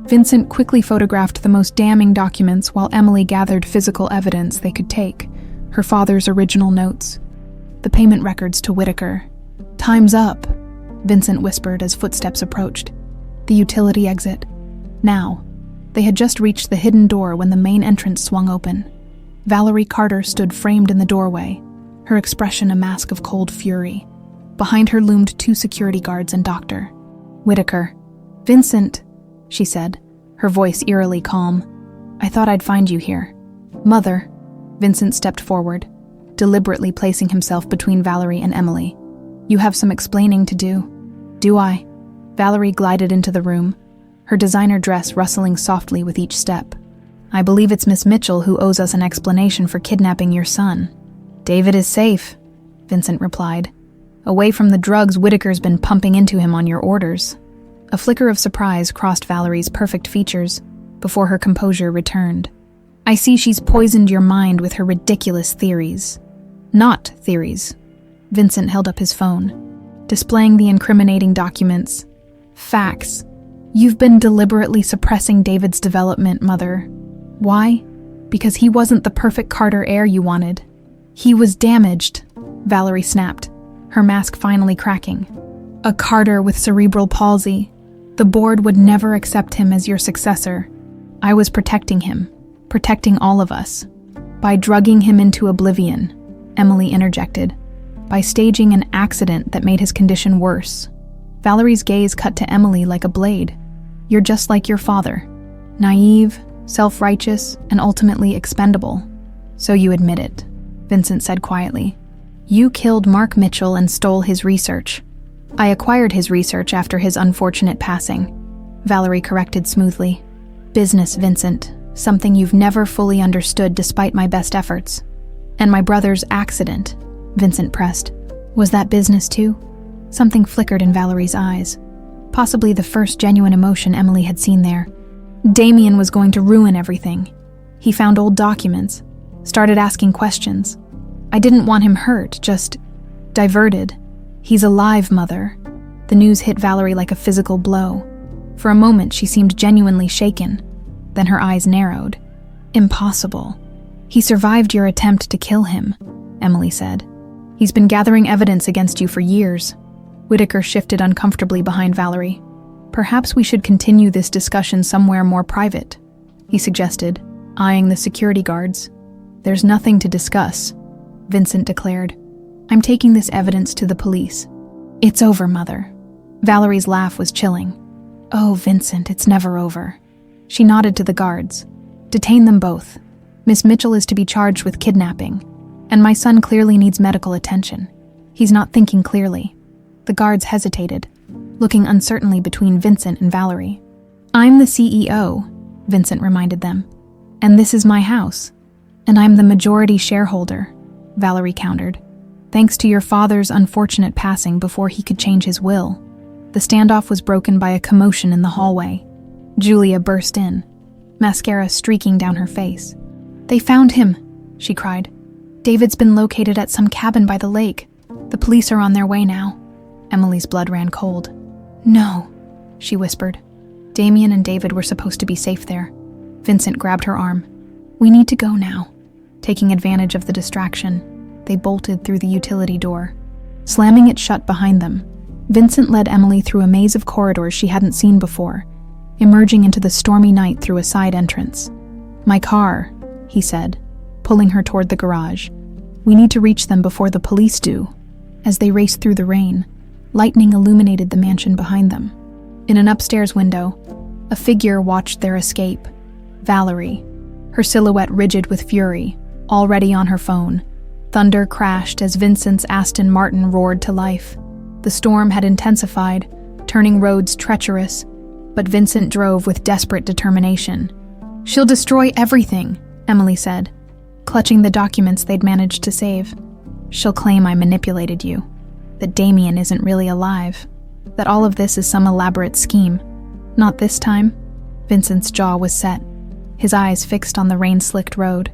Vincent quickly photographed the most damning documents while Emily gathered physical evidence they could take, her father's original notes, the payment records to Whitaker. Time's up, Vincent whispered as footsteps approached. The utility exit. Now. They had just reached the hidden door when the main entrance swung open. Valerie Carter stood framed in the doorway, her expression a mask of cold fury. Behind her loomed 2 security guards and Dr. Whitaker. Vincent, she said, her voice eerily calm. I thought I'd find you here. Mother. Vincent stepped forward, deliberately placing himself between Valerie and Emily. You have some explaining to do. Do I? Valerie glided into the room, her designer dress rustling softly with each step. I believe it's Miss Mitchell who owes us an explanation for kidnapping your son. David is safe, Vincent replied. Away from the drugs Whitaker's been pumping into him on your orders. A flicker of surprise crossed Valerie's perfect features before her composure returned. I see she's poisoned your mind with her ridiculous theories. Not theories. Vincent held up his phone, displaying the incriminating documents. Facts. You've been deliberately suppressing David's development, Mother. Why? Because he wasn't the perfect Carter heir you wanted. He was damaged, Valerie snapped, her mask finally cracking. A Carter with cerebral palsy. The board would never accept him as your successor. I was protecting him, protecting all of us. By drugging him into oblivion, Emily interjected. By staging an accident that made his condition worse. Valerie's gaze cut to Emily like a blade. You're just like your father. Naive, self-righteous, and ultimately expendable. So you admit it, Vincent said quietly. You killed Mark Mitchell and stole his research. I acquired his research after his unfortunate passing, Valerie corrected smoothly. Business, Vincent, something you've never fully understood despite my best efforts. And my brother's accident, Vincent pressed. Was that business too? Something flickered in Valerie's eyes, possibly the first genuine emotion Emily had seen there. Damien was going to ruin everything. He found old documents, started asking questions. I didn't want him hurt, just diverted. He's alive, Mother. The news hit Valerie like a physical blow. For a moment, she seemed genuinely shaken. Then her eyes narrowed. Impossible. He survived your attempt to kill him, Emily said. He's been gathering evidence against you for years. Whitaker shifted uncomfortably behind Valerie. Perhaps we should continue this discussion somewhere more private, he suggested, eyeing the security guards. There's nothing to discuss, Vincent declared. I'm taking this evidence to the police. It's over, Mother. Valerie's laugh was chilling. Oh, Vincent, it's never over. She nodded to the guards. Detain them both. Miss Mitchell is to be charged with kidnapping, and my son clearly needs medical attention. He's not thinking clearly. The guards hesitated, looking uncertainly between Vincent and Valerie. I'm the CEO, Vincent reminded them. And this is my house. And I'm the majority shareholder, Valerie countered. Thanks to your father's unfortunate passing before he could change his will. The standoff was broken by a commotion in the hallway. Julia burst in, mascara streaking down her face. They found him, she cried. David's been located at some cabin by the lake. The police are on their way now. Emily's blood ran cold. No, she whispered. Damien and David were supposed to be safe there. Vincent grabbed her arm. We need to go now. Taking advantage of the distraction, they bolted through the utility door. Slamming it shut behind them, Vincent led Emily through a maze of corridors she hadn't seen before, emerging into the stormy night through a side entrance. My car, he said, pulling her toward the garage. We need to reach them before the police do. As they raced through the rain, lightning illuminated the mansion behind them. In an upstairs window, a figure watched their escape. Valerie, her silhouette rigid with fury, already on her phone. Thunder crashed as Vincent's Aston Martin roared to life. The storm had intensified, turning roads treacherous, but Vincent drove with desperate determination. She'll destroy everything, Emily said, clutching the documents they'd managed to save. She'll claim I manipulated you, that Damien isn't really alive, that all of this is some elaborate scheme. Not this time. Vincent's jaw was set, his eyes fixed on the rain-slicked road.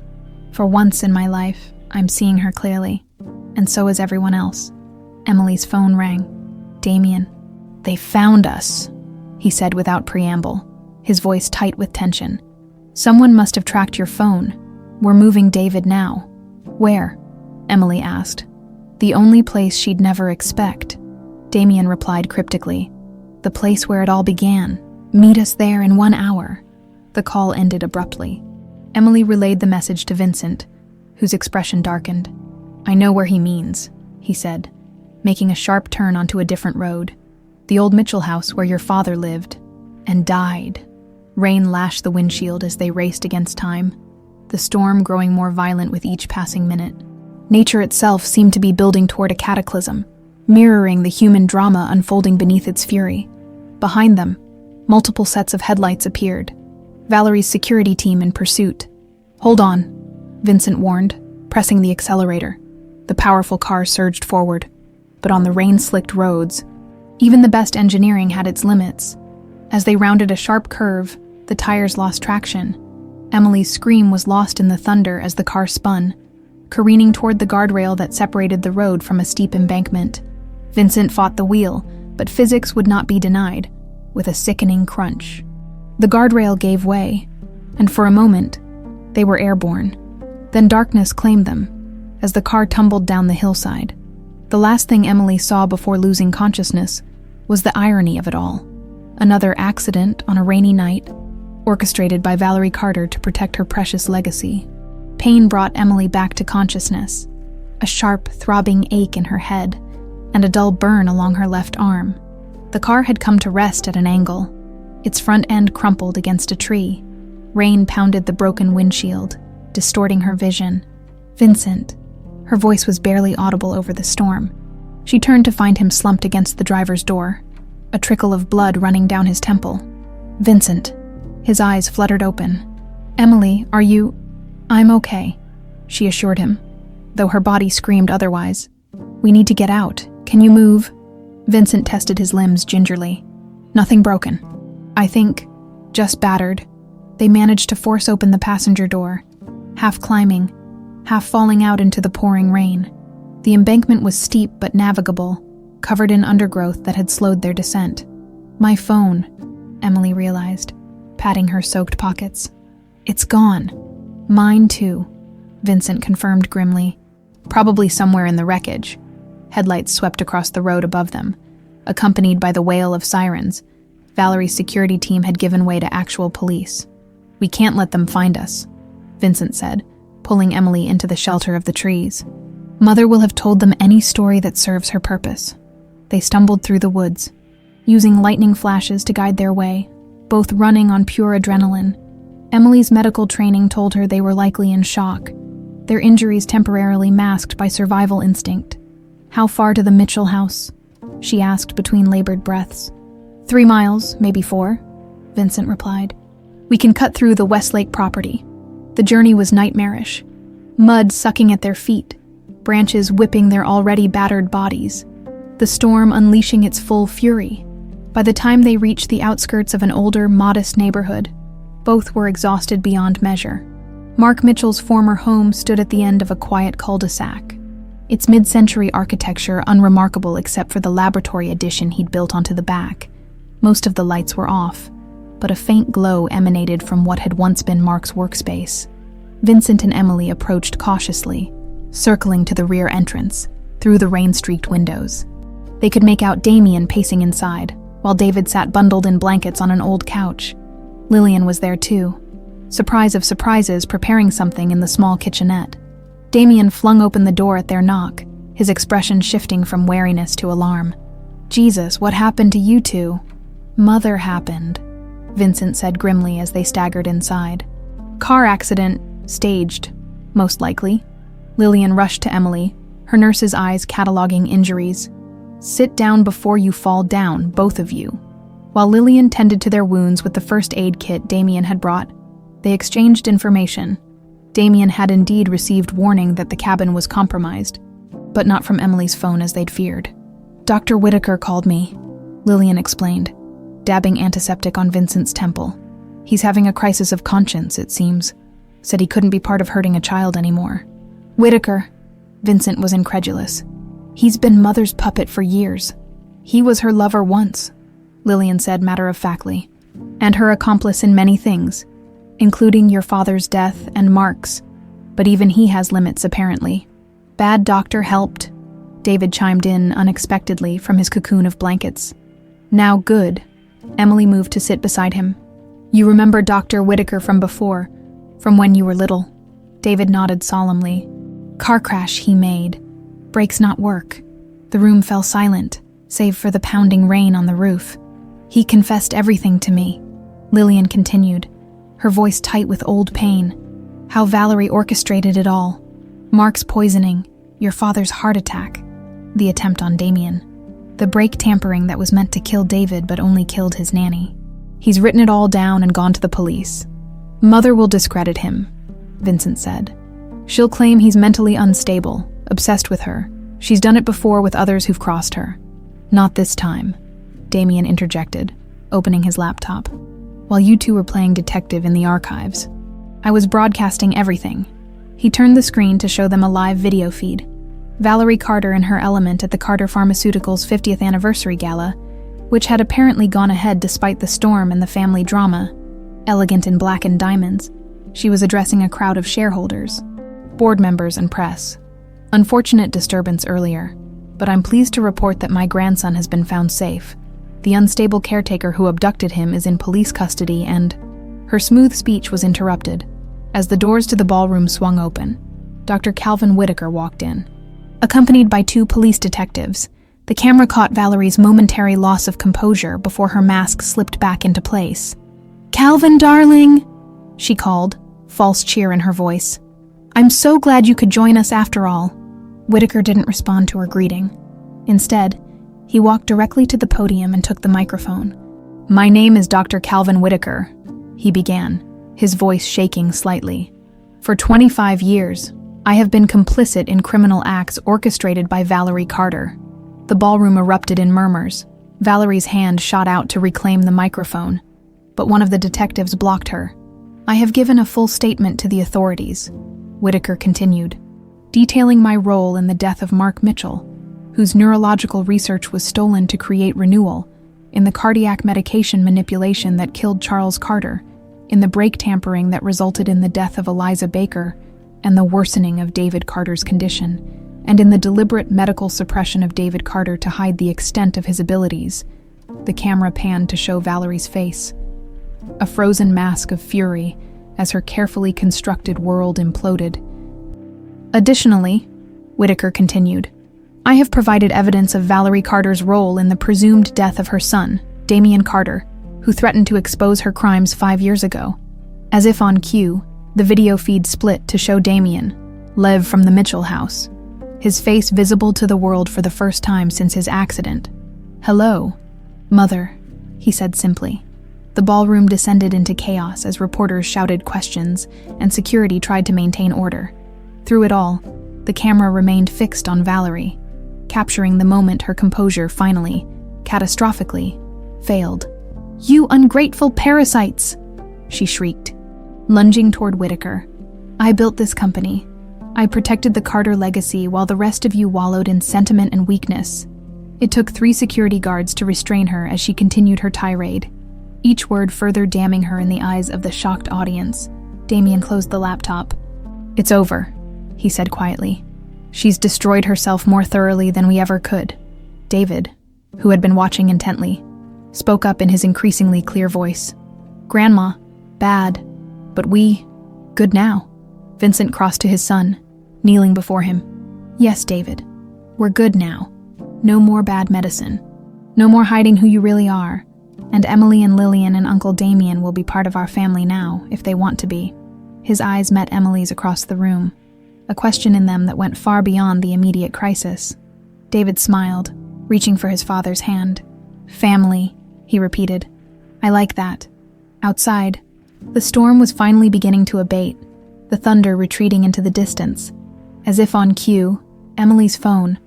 For once in my life, I'm seeing her clearly, and so is everyone else. Emily's phone rang. Damien. They found us, he said without preamble, his voice tight with tension. Someone must have tracked your phone. We're moving David now. Where? Emily asked. The only place she'd never expect. Damien replied cryptically. The place where it all began. Meet us there in 1 hour. The call ended abruptly. Emily relayed the message to Vincent, whose expression darkened. I know where he means, he said, making a sharp turn onto a different road. The old Mitchell house where your father lived. And died. Rain lashed the windshield as they raced against time, the storm growing more violent with each passing minute. Nature itself seemed to be building toward a cataclysm, mirroring the human drama unfolding beneath its fury. Behind them, multiple sets of headlights appeared. Valerie's security team in pursuit. Hold on, Vincent warned, pressing the accelerator. The powerful car surged forward, but on the rain-slicked roads, even the best engineering had its limits. As they rounded a sharp curve, the tires lost traction. Emily's scream was lost in the thunder as the car spun, careening toward the guardrail that separated the road from a steep embankment. Vincent fought the wheel, but physics would not be denied, with a sickening crunch. The guardrail gave way, and for a moment, they were airborne. Then darkness claimed them, as the car tumbled down the hillside. The last thing Emily saw before losing consciousness was the irony of it all. Another accident on a rainy night, orchestrated by Valerie Carter to protect her precious legacy. Pain brought Emily back to consciousness, a sharp, throbbing ache in her head, and a dull burn along her left arm. The car had come to rest at an angle, its front end crumpled against a tree. Rain pounded the broken windshield, distorting her vision. Vincent. Her voice was barely audible over the storm. She turned to find him slumped against the driver's door, a trickle of blood running down his temple. Vincent. His eyes fluttered open. Emily, are you... I'm okay, she assured him, though her body screamed otherwise. We need to get out. Can you move? Vincent tested his limbs gingerly. Nothing broken. I think, just battered. They managed to force open the passenger door, half climbing, half falling out into the pouring rain. The embankment was steep but navigable, covered in undergrowth that had slowed their descent. My phone, Emily realized, patting her soaked pockets. It's gone. Mine too, Vincent confirmed grimly. Probably somewhere in the wreckage. Headlights swept across the road above them, accompanied by the wail of sirens. Valerie's security team had given way to actual police. We can't let them find us, Vincent said, pulling Emily into the shelter of the trees. Mother will have told them any story that serves her purpose. They stumbled through the woods, using lightning flashes to guide their way, both running on pure adrenaline. Emily's medical training told her they were likely in shock, their injuries temporarily masked by survival instinct. How far to the Mitchell house? She asked between labored breaths. 3 miles, maybe 4, Vincent replied. We can cut through the Westlake property. The journey was nightmarish. Mud sucking at their feet, branches whipping their already battered bodies, the storm unleashing its full fury. By the time they reached the outskirts of an older, modest neighborhood, both were exhausted beyond measure. Mark Mitchell's former home stood at the end of a quiet cul-de-sac, its mid-century architecture unremarkable except for the laboratory addition he'd built onto the back. Most of the lights were off, but a faint glow emanated from what had once been Mark's workspace. Vincent and Emily approached cautiously, circling to the rear entrance, through the rain-streaked windows. They could make out Damien pacing inside, while David sat bundled in blankets on an old couch. Lillian was there too, surprise of surprises, preparing something in the small kitchenette. Damien flung open the door at their knock, his expression shifting from wariness to alarm. Jesus, what happened to you two? Mother happened, Vincent said grimly as they staggered inside. Car accident, staged, most likely. Lillian rushed to Emily, her nurse's eyes cataloging injuries. Sit down before you fall down, both of you. While Lillian tended to their wounds with the first aid kit Damien had brought, they exchanged information. Damien had indeed received warning that the cabin was compromised, but not from Emily's phone as they'd feared. Dr. Whitaker called me, Lillian explained, dabbing antiseptic on Vincent's temple. He's having a crisis of conscience, it seems. Said he couldn't be part of hurting a child anymore. Whitaker, Vincent was incredulous. He's been Mother's puppet for years. He was her lover once, Lillian said matter-of-factly, and her accomplice in many things, including your father's death and Mark's, but even he has limits apparently. Bad doctor helped, David chimed in unexpectedly from his cocoon of blankets. Now good, Emily moved to sit beside him. You remember Dr. Whitaker from before, from when you were little? David nodded solemnly. Car crash he made. Brakes not work. The room fell silent, save for the pounding rain on the roof. He confessed everything to me, Lillian continued, her voice tight with old pain. How Valerie orchestrated it all. Mark's poisoning, your father's heart attack, the attempt on Damien, the brake tampering that was meant to kill David but only killed his nanny. He's written it all down and gone to the police. Mother will discredit him, Vincent said. She'll claim he's mentally unstable, obsessed with her. She's done it before with others who've crossed her. Not this time, Damien interjected, opening his laptop. While you two were playing detective in the archives, I was broadcasting everything. He turned the screen to show them a live video feed. Valerie Carter in her element at the Carter Pharmaceuticals' 50th anniversary gala, which had apparently gone ahead despite the storm and the family drama. Elegant in black and diamonds, she was addressing a crowd of shareholders, board members, and press. Unfortunate disturbance earlier, but I'm pleased to report that my grandson has been found safe. The unstable caretaker who abducted him is in police custody and... Her smooth speech was interrupted. As the doors to the ballroom swung open, Dr. Calvin Whitaker walked in. Accompanied by 2 police detectives, the camera caught Valerie's momentary loss of composure before her mask slipped back into place. "Calvin, darling," she called, false cheer in her voice. "I'm so glad you could join us after all." Whitaker didn't respond to her greeting. Instead, he walked directly to the podium and took the microphone. "My name is Dr. Calvin Whitaker," he began, his voice shaking slightly. "For 25 years, I have been complicit in criminal acts orchestrated by Valerie Carter." The ballroom erupted in murmurs. Valerie's hand shot out to reclaim the microphone, but one of the detectives blocked her. "I have given a full statement to the authorities," Whitaker continued, "detailing my role in the death of Mark Mitchell, whose neurological research was stolen to create renewal, in the cardiac medication manipulation that killed Charles Carter, in the brake tampering that resulted in the death of Eliza Baker and the worsening of David Carter's condition, and in the deliberate medical suppression of David Carter to hide the extent of his abilities." The camera panned to show Valerie's face, a frozen mask of fury as her carefully constructed world imploded. "Additionally," Whitaker continued, "I have provided evidence of Valerie Carter's role in the presumed death of her son, Damien Carter, who threatened to expose her crimes 5 years ago." As if on cue, the video feed split to show Damien, Lev from the Mitchell house, his face visible to the world for the first time since his accident. "Hello, Mother," he said simply. The ballroom descended into chaos as reporters shouted questions and security tried to maintain order. Through it all, the camera remained fixed on Valerie, capturing the moment her composure finally, catastrophically, failed. "You ungrateful parasites!" she shrieked, lunging toward Whitaker. "I built this company. I protected the Carter legacy while the rest of you wallowed in sentiment and weakness." It took 3 security guards to restrain her as she continued her tirade, each word further damning her in the eyes of the shocked audience. Damien closed the laptop. "It's over," he said quietly. "She's destroyed herself more thoroughly than we ever could." David, who had been watching intently, spoke up in his increasingly clear voice. "Grandma, bad, but we, good now." Vincent crossed to his son, kneeling before him. "Yes, David, we're good now. No more bad medicine. No more hiding who you really are. And Emily and Lillian and Uncle Damien will be part of our family now, if they want to be." His eyes met Emily's across the room, a question in them that went far beyond the immediate crisis. David smiled, reaching for his father's hand. "Family," he repeated. "I like that." Outside, the storm was finally beginning to abate, the thunder retreating into the distance. As if on cue, Emily's phone,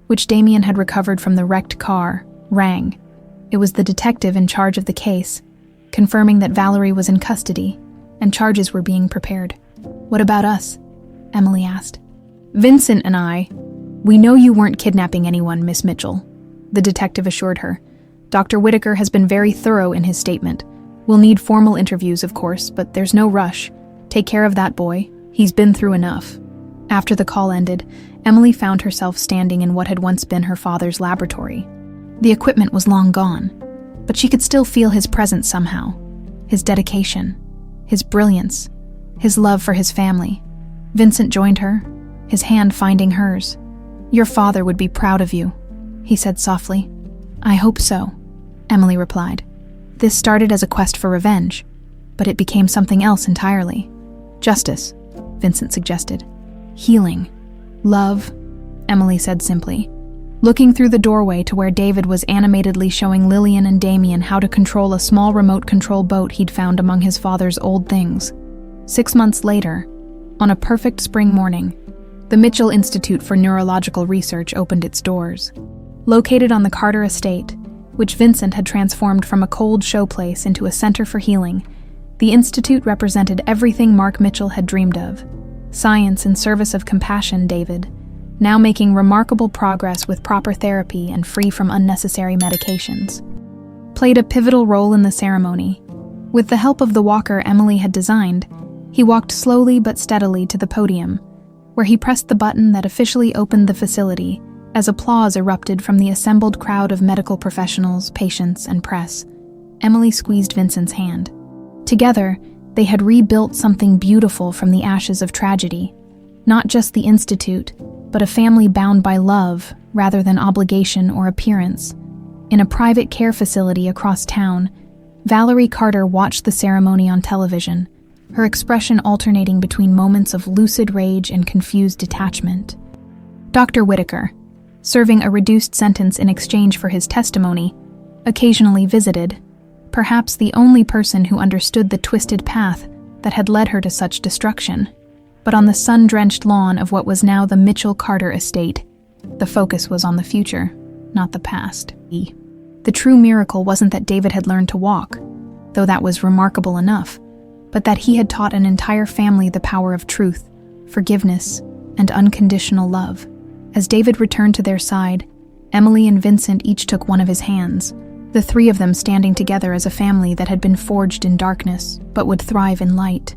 which Damien had recovered from the wrecked car, rang. It was the detective in charge of the case, confirming that Valerie was in custody and charges were being prepared. "What about us?" Emily asked. "Vincent and I, we know you weren't kidnapping anyone, Miss Mitchell," the detective assured her. "Dr. Whitaker has been very thorough in his statement. We'll need formal interviews, of course, but there's no rush. Take care of that boy. He's been through enough." After the call ended, Emily found herself standing in what had once been her father's laboratory. The equipment was long gone, but she could still feel his presence somehow. His dedication, his brilliance, his love for his family. Vincent joined her, his hand finding hers. "Your father would be proud of you," he said softly. "I hope so," Emily replied. "This started as a quest for revenge, but it became something else entirely." "Justice," Vincent suggested. "Healing. Love," Emily said simply, looking through the doorway to where David was animatedly showing Lillian and Damien how to control a small remote control boat he'd found among his father's old things. 6 months later, on a perfect spring morning, The Mitchell Institute for Neurological Research opened its doors. Located on the Carter estate, which Vincent had transformed from a cold showplace into a center for healing, the institute represented everything Mark Mitchell had dreamed of. Science in service of compassion, David, now making remarkable progress with proper therapy and free from unnecessary medications, played a pivotal role in the ceremony. With the help of the walker Emily had designed, he walked slowly but steadily to the podium, where he pressed the button that officially opened the facility as applause erupted from the assembled crowd of medical professionals, patients, and press. Emily squeezed Vincent's hand. Together, they had rebuilt something beautiful from the ashes of tragedy. Not just the institute, but a family bound by love rather than obligation or appearance. In a private care facility across town, Valerie Carter watched the ceremony on television, her expression alternating between moments of lucid rage and confused detachment. Dr. Whitaker, serving a reduced sentence in exchange for his testimony, occasionally visited, perhaps the only person who understood the twisted path that had led her to such destruction. But on the sun-drenched lawn of what was now the Mitchell Carter estate, the focus was on the future, not the past. The true miracle wasn't that David had learned to walk, though that was remarkable enough, but that he had taught an entire family the power of truth, forgiveness, and unconditional love. As David returned to their side, Emily and Vincent each took one of his hands, the three of them standing together as a family that had been forged in darkness, but would thrive in light.